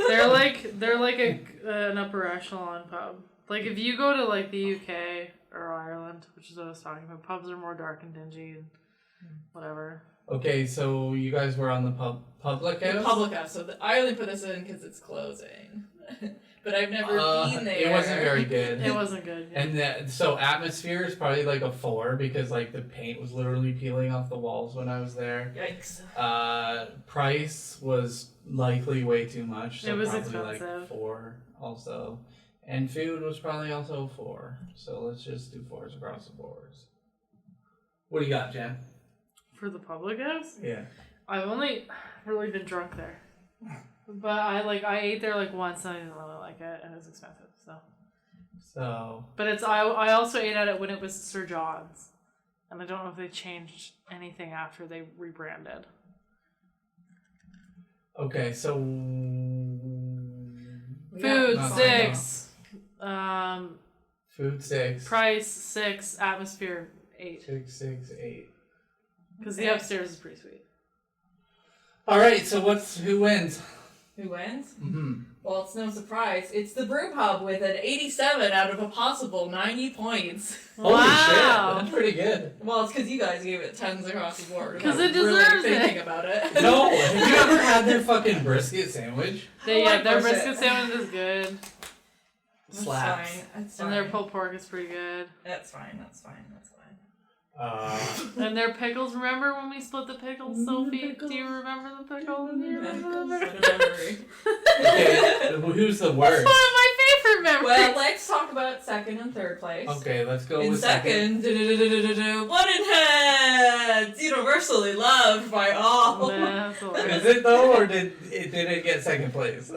Speaker 2: They're like an upper echelon pub. Like if you go to like the UK or Ireland, which is what I was talking about, pubs are more dark and dingy and whatever.
Speaker 3: Okay, so you guys were on the public
Speaker 1: The
Speaker 3: house?
Speaker 1: public house. So I only put this in because it's closing. But I've never been there.
Speaker 3: It wasn't very good.
Speaker 2: It wasn't good. Yeah.
Speaker 3: And so atmosphere is probably like a 4 because like the paint was literally peeling off the walls when I was there.
Speaker 1: Yikes.
Speaker 3: Price was likely way too much. So
Speaker 2: It was
Speaker 3: probably
Speaker 2: expensive.
Speaker 3: like 4 also. And food was probably also 4. So let's just do 4s across the boards. What do you got, Jen?
Speaker 2: For the public house?
Speaker 3: Yeah.
Speaker 2: I've only really been drunk there. But I ate there like once and I didn't really like it and it was expensive, so. But I also ate at it when it was Sir John's. And I don't know if they changed anything after they rebranded.
Speaker 3: Okay, so
Speaker 2: Food
Speaker 3: Not
Speaker 2: 6.
Speaker 3: food 6.
Speaker 2: Price 6. Atmosphere 8.
Speaker 3: 6, 8.
Speaker 2: Because the upstairs is pretty sweet.
Speaker 3: All right, so who wins?
Speaker 1: Who wins?
Speaker 3: Mm-hmm.
Speaker 1: Well, it's no surprise. It's the brew pub with an 87 out of a possible 90 points.
Speaker 3: Holy shit,
Speaker 2: Wow.
Speaker 3: that's pretty good.
Speaker 1: Well, it's because you guys gave it 10s across the board.
Speaker 2: 'Cause
Speaker 1: I'm
Speaker 2: it deserves
Speaker 1: really thinking
Speaker 2: it.
Speaker 1: about it.
Speaker 3: No, have you ever had their fucking brisket sandwich?
Speaker 2: They,
Speaker 1: I like
Speaker 2: their
Speaker 1: brisket.
Speaker 2: brisket sandwich is good.
Speaker 1: That's
Speaker 3: Slaps.
Speaker 1: fine. That's fine.
Speaker 2: And their pulled pork is pretty good.
Speaker 1: That's fine. That's fine. That's fine.
Speaker 2: And their pickles, remember when we split the pickles, Sophie? Do you remember the pickles? Do you remember the
Speaker 1: What
Speaker 2: pickles?
Speaker 1: a memory.
Speaker 3: Okay, well, who's the
Speaker 2: That's
Speaker 3: worst?
Speaker 2: one of my favorite memories.
Speaker 1: Well, let's talk about second and third place.
Speaker 3: Okay, let's go
Speaker 1: In
Speaker 3: with
Speaker 1: second, Woodenheads, universally loved by all.
Speaker 2: Nah, that's hilarious.
Speaker 3: Is it though, or did it get second place?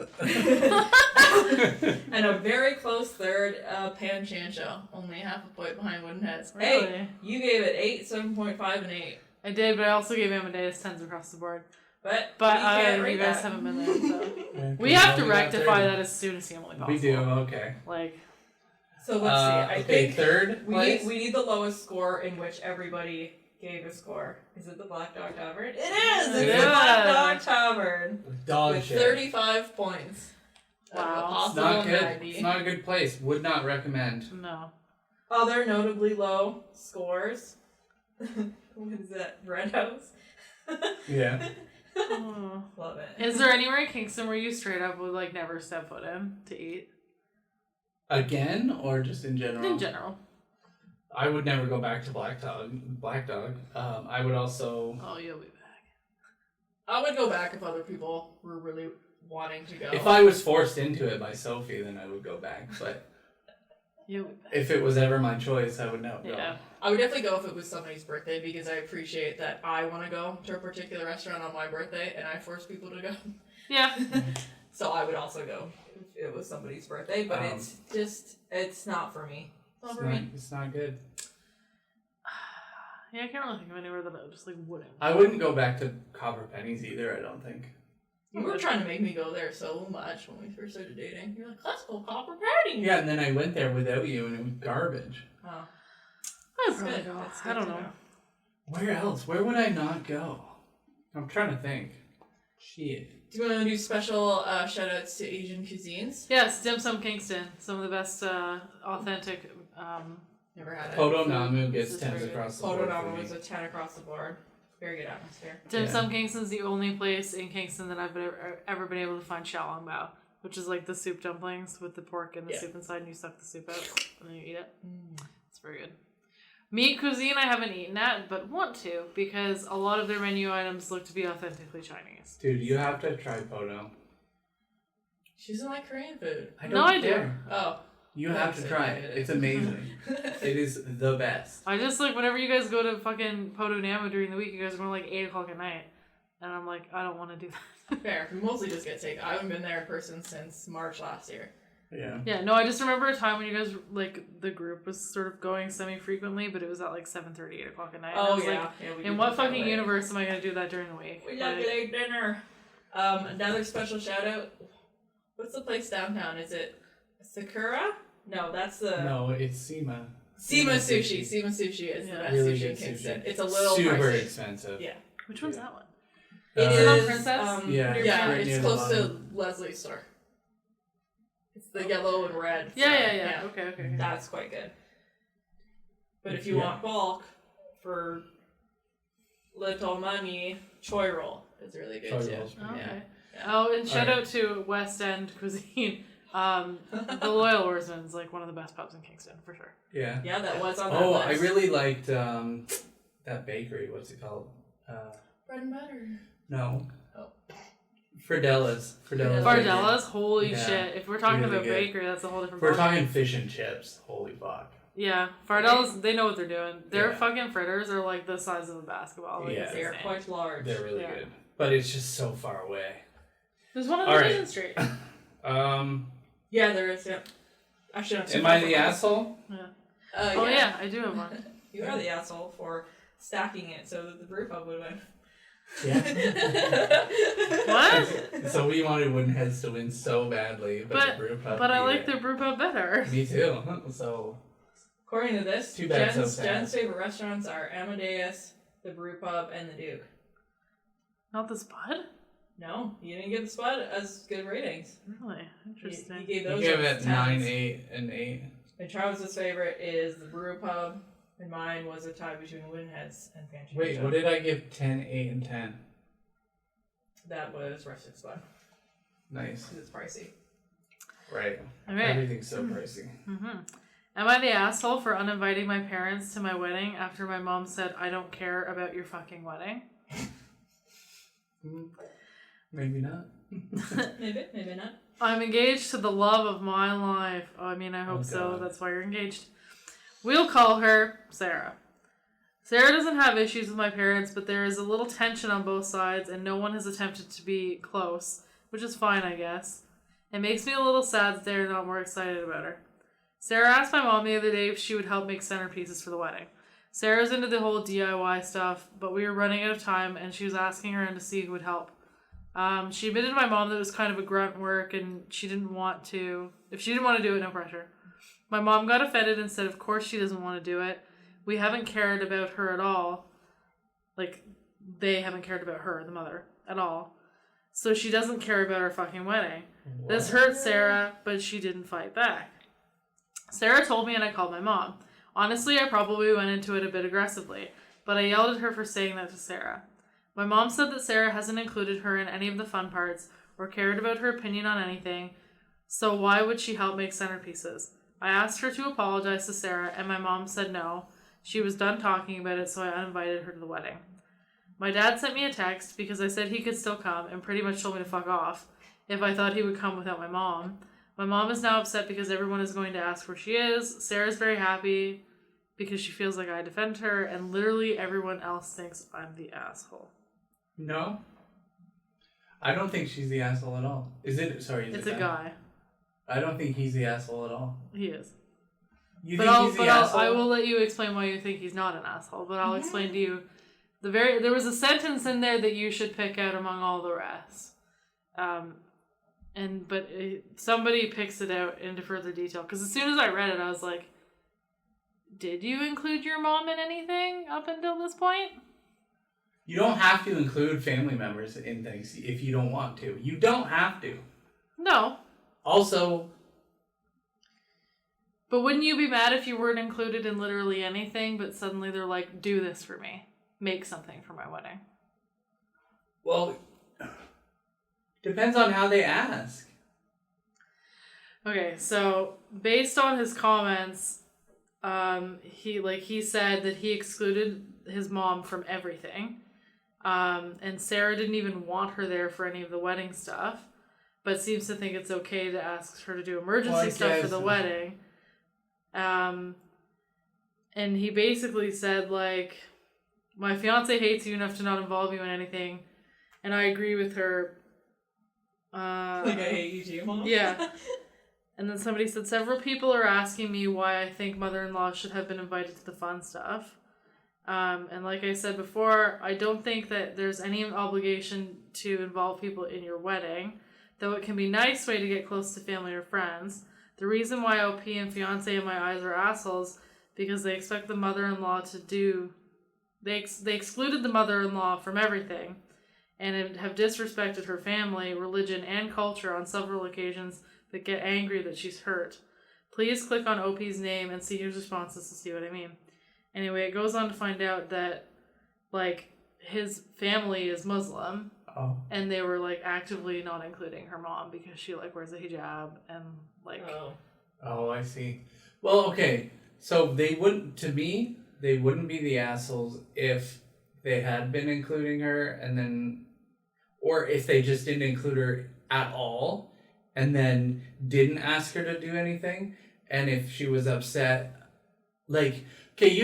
Speaker 1: And a very close third, Pan Chancho, only half a point behind Woodenheads.
Speaker 2: Really?
Speaker 1: Hey, you gave it 8, 7.5, and 8.
Speaker 2: I did, but I also gave Amadeus 10s across the board.
Speaker 1: But
Speaker 2: But
Speaker 1: you can't rate
Speaker 2: you guys
Speaker 1: that.
Speaker 2: haven't been there, so.
Speaker 3: Okay,
Speaker 2: We have to
Speaker 3: well, we got
Speaker 2: rectify
Speaker 3: third.
Speaker 2: that as soon as humanly possible.
Speaker 3: We do, okay.
Speaker 2: Like,
Speaker 1: So let's see. I
Speaker 3: Okay,
Speaker 1: think
Speaker 3: third
Speaker 1: we
Speaker 3: place?
Speaker 1: need the lowest score in which everybody gave a score. Is it the Black Dog Tavern? It is! It's
Speaker 2: Yeah.
Speaker 1: the Black Dog Tavern.
Speaker 3: Dog
Speaker 1: With
Speaker 3: shit.
Speaker 1: 35 points. Out of a
Speaker 2: Wow.
Speaker 3: It's
Speaker 1: possible
Speaker 3: not good.
Speaker 1: 90.
Speaker 3: It's not a good place. Would not recommend.
Speaker 2: no.
Speaker 1: Other notably low scores. What is that? Red House?
Speaker 3: Yeah.
Speaker 2: Oh.
Speaker 1: Love it.
Speaker 2: Is there anywhere in Kingston where you straight up would like never step foot in to eat?
Speaker 3: Again, or just in general?
Speaker 2: In general.
Speaker 3: I would never go back to Black Dog. I would also.
Speaker 2: Oh, you'll be back.
Speaker 1: I would go back if other people were really wanting to go.
Speaker 3: If I was forced into it by Sophie, then I would go back. But
Speaker 2: You'll be back.
Speaker 3: if it was ever my choice, I would not go.
Speaker 2: Yeah.
Speaker 1: I would definitely go if it was somebody's birthday because I appreciate that I want to go to a particular restaurant on my birthday and I force people to go.
Speaker 2: Yeah.
Speaker 1: So I would also go if it was somebody's birthday, but it's not for me. Not for me.
Speaker 3: It's not good.
Speaker 2: Yeah, I can't really think of anywhere that I just like wouldn't.
Speaker 3: I wouldn't go back to Copper Pennies either, I don't think.
Speaker 1: You were trying to make me go there so much when we first started dating. You're like, let's go Copper Patty.
Speaker 3: Yeah, and then I went there without you and it was garbage.
Speaker 1: Oh,
Speaker 2: I'd
Speaker 1: that's
Speaker 2: probably
Speaker 1: good.
Speaker 2: go.
Speaker 1: That's
Speaker 2: I
Speaker 1: good
Speaker 2: don't
Speaker 1: to
Speaker 2: know.
Speaker 3: Where else? Where would I not go? I'm trying to think. Shit.
Speaker 1: Do you want to do special shout outs to Asian cuisines?
Speaker 2: Yes, Dim Sum Kingston. Some of the best authentic.
Speaker 1: Never had it.
Speaker 3: Poto Namu gets
Speaker 2: This is
Speaker 3: 10s
Speaker 2: very good.
Speaker 3: across the
Speaker 1: Poto
Speaker 3: board.
Speaker 1: Nama
Speaker 3: for me.
Speaker 1: was a 10 across the board. Very good atmosphere.
Speaker 2: Dim
Speaker 3: Yeah.
Speaker 2: Sum Kingston's the only place in Kingston that I've ever been able to find xiaolong bao, which is like the soup dumplings with the pork and the
Speaker 1: Yeah.
Speaker 2: soup inside, and you suck the soup out and then you eat it. It's very good. Meat cuisine I haven't eaten at, but want to because a lot of their menu items look to be authentically Chinese.
Speaker 3: Dude, you have to try Poto.
Speaker 1: She doesn't like Korean food.
Speaker 2: No, I do.
Speaker 3: care.
Speaker 1: Oh.
Speaker 3: You have to try it. It's amazing. It is the best.
Speaker 2: I just like whenever you guys go to fucking Poto Namu during the week, you guys are going like 8 o'clock at night, and I'm like, I don't want to do that.
Speaker 1: Fair. We mostly just get takeout. I haven't been there in person since March last year.
Speaker 3: Yeah.
Speaker 2: Yeah, no, I just remember a time when you guys like the group was sort of going semi-frequently, but it was at like 7:30, 8 o'clock at night. And I was like,
Speaker 1: we
Speaker 2: in
Speaker 1: do
Speaker 2: what
Speaker 1: that
Speaker 2: fucking
Speaker 1: way.
Speaker 2: universe am I gonna do that during the week?
Speaker 1: We love
Speaker 2: Like,
Speaker 1: to eat dinner. Another special shout out. What's the place downtown? Is it Sakura? No, that's the
Speaker 3: No, it's Sima.
Speaker 1: Sima Sushi. Sima Sushi is the
Speaker 2: Yeah.
Speaker 1: best
Speaker 3: Really
Speaker 1: sushi in
Speaker 3: good
Speaker 1: Kingston.
Speaker 3: sushi.
Speaker 1: It's a little
Speaker 3: Super
Speaker 1: pricey.
Speaker 3: expensive.
Speaker 1: Yeah.
Speaker 2: which one's
Speaker 3: Yeah.
Speaker 2: that one?
Speaker 1: It
Speaker 2: Is it on
Speaker 1: is,
Speaker 2: Princess?
Speaker 3: Yeah,
Speaker 1: yeah,
Speaker 3: right
Speaker 1: it's
Speaker 3: near the
Speaker 1: close to
Speaker 3: bottom.
Speaker 1: Leslie's store. It's the yellow and red.
Speaker 2: Yeah,
Speaker 1: sign.
Speaker 2: yeah. Okay.
Speaker 1: That's quite good. But if you
Speaker 3: Yeah.
Speaker 1: want bulk for little money, Choi Roll is really good
Speaker 3: Choi
Speaker 1: too.
Speaker 3: Roll's pretty
Speaker 2: Okay.
Speaker 3: good.
Speaker 1: Yeah.
Speaker 2: Oh, and shout
Speaker 3: Alright.
Speaker 2: out to West End Cuisine. The Loyal Oarsman is like one of the best pubs in Kingston for sure.
Speaker 3: Yeah.
Speaker 1: Yeah, that was on that
Speaker 3: Oh,
Speaker 1: list.
Speaker 3: I really liked that bakery. What's it called?
Speaker 1: Bread and butter.
Speaker 3: No.
Speaker 1: Oh.
Speaker 3: Fridella's.
Speaker 2: Fardella's, holy
Speaker 3: Yeah,
Speaker 2: shit! If we're talking
Speaker 3: really
Speaker 2: about
Speaker 3: good.
Speaker 2: bakery, that's a whole different.
Speaker 3: We're
Speaker 2: ballgame.
Speaker 3: talking fish and chips. Holy fuck.
Speaker 2: Yeah, Fardella's. They know what they're doing. Their
Speaker 3: Yeah.
Speaker 2: fucking fritters are like the size of a basketball. Like,
Speaker 3: Yeah.
Speaker 2: it's
Speaker 1: They are
Speaker 2: insane.
Speaker 1: quite large.
Speaker 3: They're really
Speaker 2: Yeah.
Speaker 3: good. But it's just so far away.
Speaker 2: There's one on
Speaker 3: All right.
Speaker 2: Division Street.
Speaker 1: Yeah, there is. Yeah. Actually, not too
Speaker 3: Am
Speaker 1: far
Speaker 3: I
Speaker 1: from
Speaker 3: the
Speaker 1: us.
Speaker 3: asshole?
Speaker 2: Oh yeah, I do have one.
Speaker 1: You are the asshole for stacking it so that the brew pub would win.
Speaker 3: Yeah.
Speaker 2: What?
Speaker 3: So we wanted Wooden Heads to win so badly, but the brew pub
Speaker 2: But I
Speaker 3: beat
Speaker 2: like
Speaker 3: it.
Speaker 2: their brew pub better.
Speaker 3: Me too. So
Speaker 1: According to this,
Speaker 3: Too bad, so
Speaker 1: Jen's,
Speaker 3: sad.
Speaker 1: Jen's favorite restaurants are Amadeus, the Brew Pub, and the Duke.
Speaker 2: Not the Spud?
Speaker 1: No, you didn't give the Spud as good ratings.
Speaker 2: Really
Speaker 1: You
Speaker 2: interesting.
Speaker 1: gave
Speaker 3: you
Speaker 1: those
Speaker 3: give
Speaker 1: as
Speaker 3: it 9,
Speaker 1: 10s.
Speaker 3: 8, and 8.
Speaker 1: And Travis's favorite is the Brew Pub, and mine was a tie between Woodenheads and Pantry.
Speaker 3: Wait,
Speaker 1: Kitchen.
Speaker 3: what did I give 10, 8, and 10?
Speaker 1: That was Rustic Spud,
Speaker 3: Nice.
Speaker 1: because it's pricey.
Speaker 3: Right.
Speaker 2: Okay.
Speaker 3: Everything's so pricey.
Speaker 2: Mm-hmm. Am I the asshole for uninviting my parents to my wedding after my mom said I don't care about your fucking wedding?
Speaker 3: Maybe not.
Speaker 1: Maybe, maybe not.
Speaker 2: I'm engaged to the love of my life. Oh, I mean, I hope
Speaker 3: Oh,
Speaker 2: so.
Speaker 3: God.
Speaker 2: That's why you're engaged. We'll call her Sarah. Sarah doesn't have issues with my parents, but there is a little tension on both sides, and no one has attempted to be close, which is fine, I guess. It makes me a little sad that they're not more excited about her. Sarah asked my mom the other day if she would help make centerpieces for the wedding. Sarah's into the whole DIY stuff, but we were running out of time, and she was asking around to see who would help. She admitted to my mom that it was kind of a grunt work, and she didn't want to. If she didn't want to do it, no pressure. My mom got offended and said, of course she doesn't want to do it. We haven't cared about her at all. Like, they haven't cared about her, the mother, at all. So she doesn't care about our fucking wedding. This hurt Sarah, but she didn't fight back. Sarah told me and I called my mom. Honestly, I probably went into it a bit aggressively, but I yelled at her for saying that to Sarah. My mom said that Sarah hasn't included her in any of the fun parts or cared about her opinion on anything, so why would she help make centerpieces? I asked her to apologize to Sarah, and my mom said no. She was done talking about it, so I uninvited her to the wedding. My dad sent me a text because I said he could still come and pretty much told me to fuck off if I thought he would come without my mom. My mom is now upset because everyone is going to ask where she is. Sarah's very happy because she feels like I defend her, and literally everyone else thinks I'm the asshole.
Speaker 3: No. I don't think she's the asshole at all. Is it? Sorry, is
Speaker 2: It's
Speaker 3: it
Speaker 2: a guy.
Speaker 3: I don't think he's the asshole at all.
Speaker 2: He is.
Speaker 3: You
Speaker 2: But
Speaker 3: think
Speaker 2: I'll,
Speaker 3: he's the
Speaker 2: but
Speaker 3: asshole?
Speaker 2: I will let you explain why you think he's not an asshole. But I'll explain to you. There was a sentence in there that you should pick out among all the rest. Somebody picks it out into further detail. Because as soon as I read it, I was like, did you include your mom in anything up until this point?
Speaker 3: You don't have to include family members in things if you don't want to. You don't have to.
Speaker 2: No.
Speaker 3: Also,
Speaker 2: But wouldn't you be mad if you weren't included in literally anything, but suddenly they're like, do this for me. Make something for my wedding.
Speaker 3: well, depends on how they ask.
Speaker 2: Okay, so based on his comments, he said that he excluded his mom from everything. And Sarah didn't even want her there for any of the wedding stuff, but seems to think it's okay to ask her to do emergency
Speaker 3: Well, I
Speaker 2: stuff for
Speaker 3: guess-
Speaker 2: the wedding. And he basically said, like, my fiance hates you enough to not involve you in anything. And I agree with her.
Speaker 1: Like, I hate you too, Mom.
Speaker 2: Yeah. And then somebody said, several people are asking me why I think mother-in-law should have been invited to the fun stuff. And like I said before, I don't think that there's any obligation to involve people in your wedding, though it can be a nice way to get close to family or friends. The reason why OP and fiance in my eyes are assholes because they expect the mother-in-law to do... They excluded the mother-in-law from everything and have disrespected her family, religion, and culture on several occasions that get angry that she's hurt. Please click on OP's name and see his responses to see what I mean. Anyway, it goes on to find out that, like, his family is Muslim, and they were, like, actively not including her mom because she, like, wears a hijab and, like...
Speaker 3: Oh, I see. Well, okay, so they wouldn't be the assholes if they had been including her and then... Or if they just didn't include her at all and then didn't ask her to do anything, and if she was upset... Like... Okay,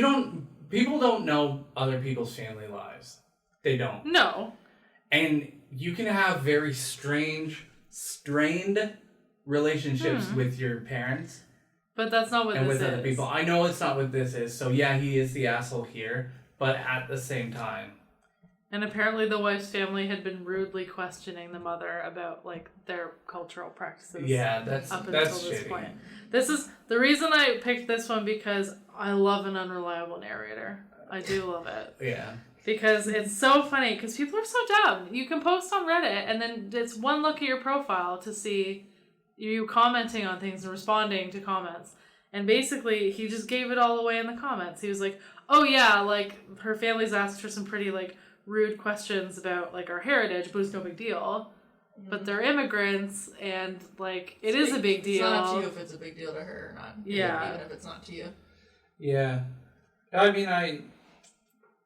Speaker 3: people don't know other people's family lives. They don't.
Speaker 2: No.
Speaker 3: And you can have very strained relationships with your parents.
Speaker 2: But that's not what this is.
Speaker 3: And with other people. I know it's not what this is. So yeah, he is the asshole here. But at the same time.
Speaker 2: And apparently the wife's family had been rudely questioning the mother about, like, their cultural practices.
Speaker 3: Yeah, that's
Speaker 2: up until this
Speaker 3: shitty.
Speaker 2: point. This is the reason I picked this one because I love an unreliable narrator. I do love it.
Speaker 3: Yeah.
Speaker 2: Because it's so funny because people are so dumb. You can post on Reddit and then it's one look at your profile to see you commenting on things and responding to comments. And basically he just gave it all away in the comments. He was like, oh yeah, like her family's asked her some pretty like rude questions about like our heritage, but it's no big deal. But they're immigrants, and like it is a big deal.
Speaker 1: It's not up to you if it's a big deal to her or not.
Speaker 2: Yeah.
Speaker 1: Even if it's not to you.
Speaker 3: Yeah. I mean,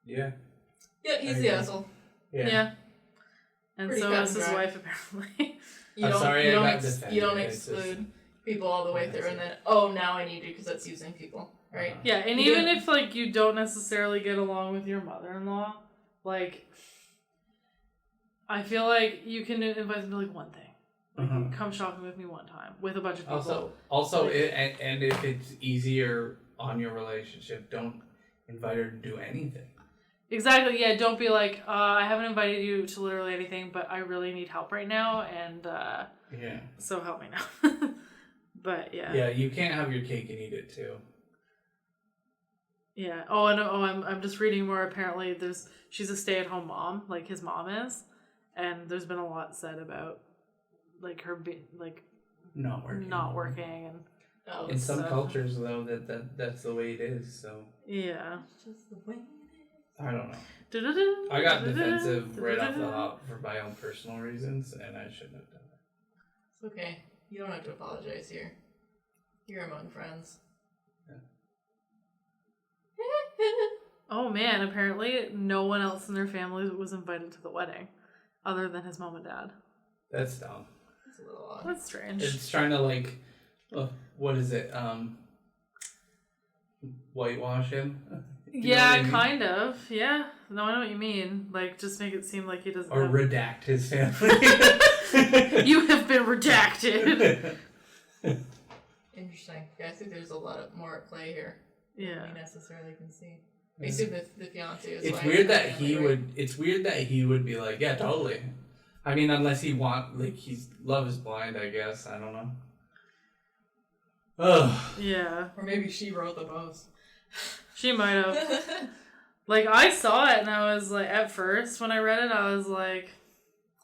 Speaker 3: yeah.
Speaker 1: Yeah, he's the asshole.
Speaker 2: Yeah. And
Speaker 1: Pretty
Speaker 2: so
Speaker 1: cut
Speaker 2: is
Speaker 1: and
Speaker 2: his
Speaker 1: dry.
Speaker 2: wife apparently.
Speaker 1: You
Speaker 3: I'm
Speaker 1: don't,
Speaker 3: sorry,
Speaker 1: you
Speaker 3: I
Speaker 1: don't,
Speaker 3: got
Speaker 1: ex-
Speaker 3: defended.
Speaker 1: you don't
Speaker 3: It's
Speaker 1: exclude people all the way through, and then now I need you because that's using people, right?
Speaker 2: Yeah, and even if like you don't necessarily get along with your mother-in-law, like I feel like you can invite them to like one thing. Like, come shopping with me one time with a bunch of people.
Speaker 3: Also, and if it's easier on your relationship, don't invite her to do anything.
Speaker 2: Exactly. Yeah. Don't be like, I haven't invited you to literally anything, but I really need help right now, and
Speaker 3: Yeah.
Speaker 2: so help me now. But yeah.
Speaker 3: Yeah, you can't have your cake and eat it too.
Speaker 2: Yeah. Oh, and I'm just reading more. Apparently, she's a stay-at-home mom, like his mom is, and there's been a lot said about like her like
Speaker 3: not working
Speaker 2: and
Speaker 3: in some
Speaker 2: stuff.
Speaker 3: cultures though that's the way it is. So
Speaker 2: yeah.
Speaker 1: It's just the way it is.
Speaker 3: I don't know. I got defensive right off the hop for my own personal reasons, and I shouldn't have done that.
Speaker 1: It's okay. You don't have to apologize here. You're among friends.
Speaker 2: Oh man, apparently no one else in their family was invited to the wedding other than his mom and dad.
Speaker 3: That's dumb.
Speaker 1: It's a little odd.
Speaker 2: That's strange.
Speaker 3: It's trying to like, what is it? Whitewash him. You know what I mean?
Speaker 2: Kind of. Yeah. No, I know what you mean. Like, just make it seem like he doesn't.
Speaker 3: Or
Speaker 2: have...
Speaker 3: redact his family.
Speaker 2: You have been redacted.
Speaker 1: Interesting. Yeah, I think there's a lot more at play here.
Speaker 2: Yeah.
Speaker 1: Than we necessarily can see. I assume the fiance is.
Speaker 3: It's weird that he would. It's weird that he would be like, yeah, totally. I mean, unless he he's love is blind. I guess I don't know. Ugh.
Speaker 2: Yeah.
Speaker 1: Or maybe she wrote the post.
Speaker 2: She might have. Like, I saw it and I was like, at first when I read it, I was like,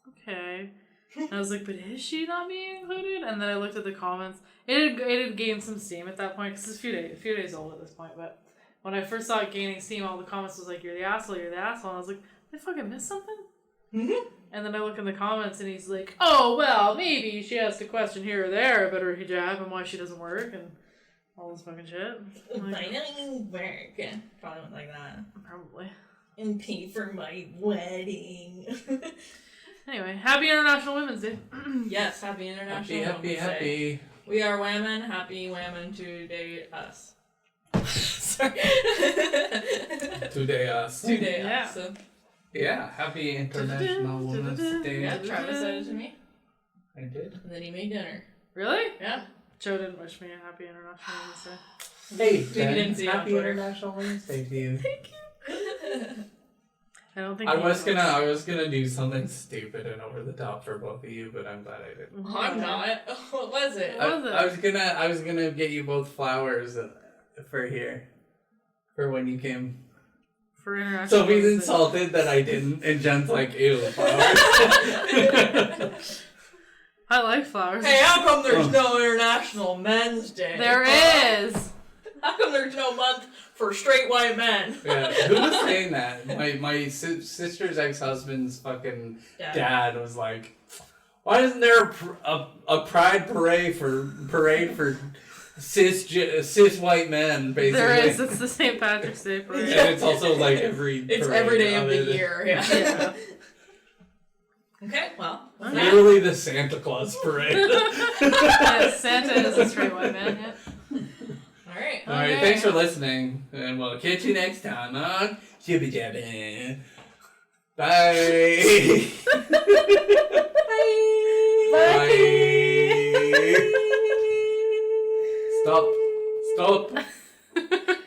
Speaker 2: okay. And I was like, but is she not being included? And then I looked at the comments. It had gained some steam at that point because it's a few days old at this point. But when I first saw it gaining steam, all the comments was like, you're the asshole, you're the asshole. And I was like, did I fucking miss something?
Speaker 1: Mm-hmm.
Speaker 2: And then I look in the comments and he's like, oh, well, maybe she has to question here or there about her hijab and why she doesn't work and all this fucking shit.
Speaker 1: Why don't you work? Probably went like that.
Speaker 2: Probably.
Speaker 1: And pay for my wedding.
Speaker 2: Anyway, happy International Women's Day.
Speaker 1: Yes, happy International Women's Day.
Speaker 3: Happy.
Speaker 1: We are women. Happy women to date us. Sorry.
Speaker 3: today us.
Speaker 1: Today,
Speaker 2: Yeah.
Speaker 1: so
Speaker 3: Yeah, happy International Women's Day.
Speaker 1: yeah, Travis sent it to me,
Speaker 3: I did.
Speaker 1: and then he made dinner.
Speaker 2: Really?
Speaker 1: Yeah.
Speaker 2: Joe didn't wish me a happy International Women's Day.
Speaker 3: Hey,
Speaker 1: Maybe you didn't see it on
Speaker 3: happy
Speaker 1: Twitter.
Speaker 3: International Women's Day to you.
Speaker 2: I don't think
Speaker 3: I
Speaker 2: he
Speaker 3: was
Speaker 2: knows.
Speaker 3: gonna do something stupid and over the top for both of you, but I'm glad I didn't.
Speaker 1: I'm not. What was it?
Speaker 2: What was it?
Speaker 3: I was gonna get you both flowers for here, for when you came.
Speaker 2: For International
Speaker 3: Sophie's
Speaker 2: Women's Day.
Speaker 3: insulted that I didn't, and Jen's like, ew, flowers.
Speaker 2: I like flowers.
Speaker 1: Hey, how come there's no International Men's Day?
Speaker 2: There
Speaker 1: Huh?
Speaker 2: is.
Speaker 1: How come there's no month for straight white men?
Speaker 3: Yeah, who was saying that? My sister's ex-husband's fucking dad was like, why isn't there a pride parade for cis white men, basically?
Speaker 2: There is. It's the St. Patrick's Day parade.
Speaker 3: And it's also like every
Speaker 1: It's
Speaker 3: parade
Speaker 1: every day of
Speaker 3: other
Speaker 1: the
Speaker 3: than-
Speaker 1: year. Yeah.
Speaker 2: Yeah.
Speaker 1: Okay, well. with
Speaker 2: Okay.
Speaker 1: that-
Speaker 3: Literally the Santa Claus parade.
Speaker 2: Yeah, Santa is a straight white man. Yeah.
Speaker 1: All right.
Speaker 3: All right,
Speaker 2: Okay.
Speaker 3: thanks for listening, and we'll catch you next time on Jibby Jabby. Bye.
Speaker 1: Bye.
Speaker 3: Bye. Stop. Stop.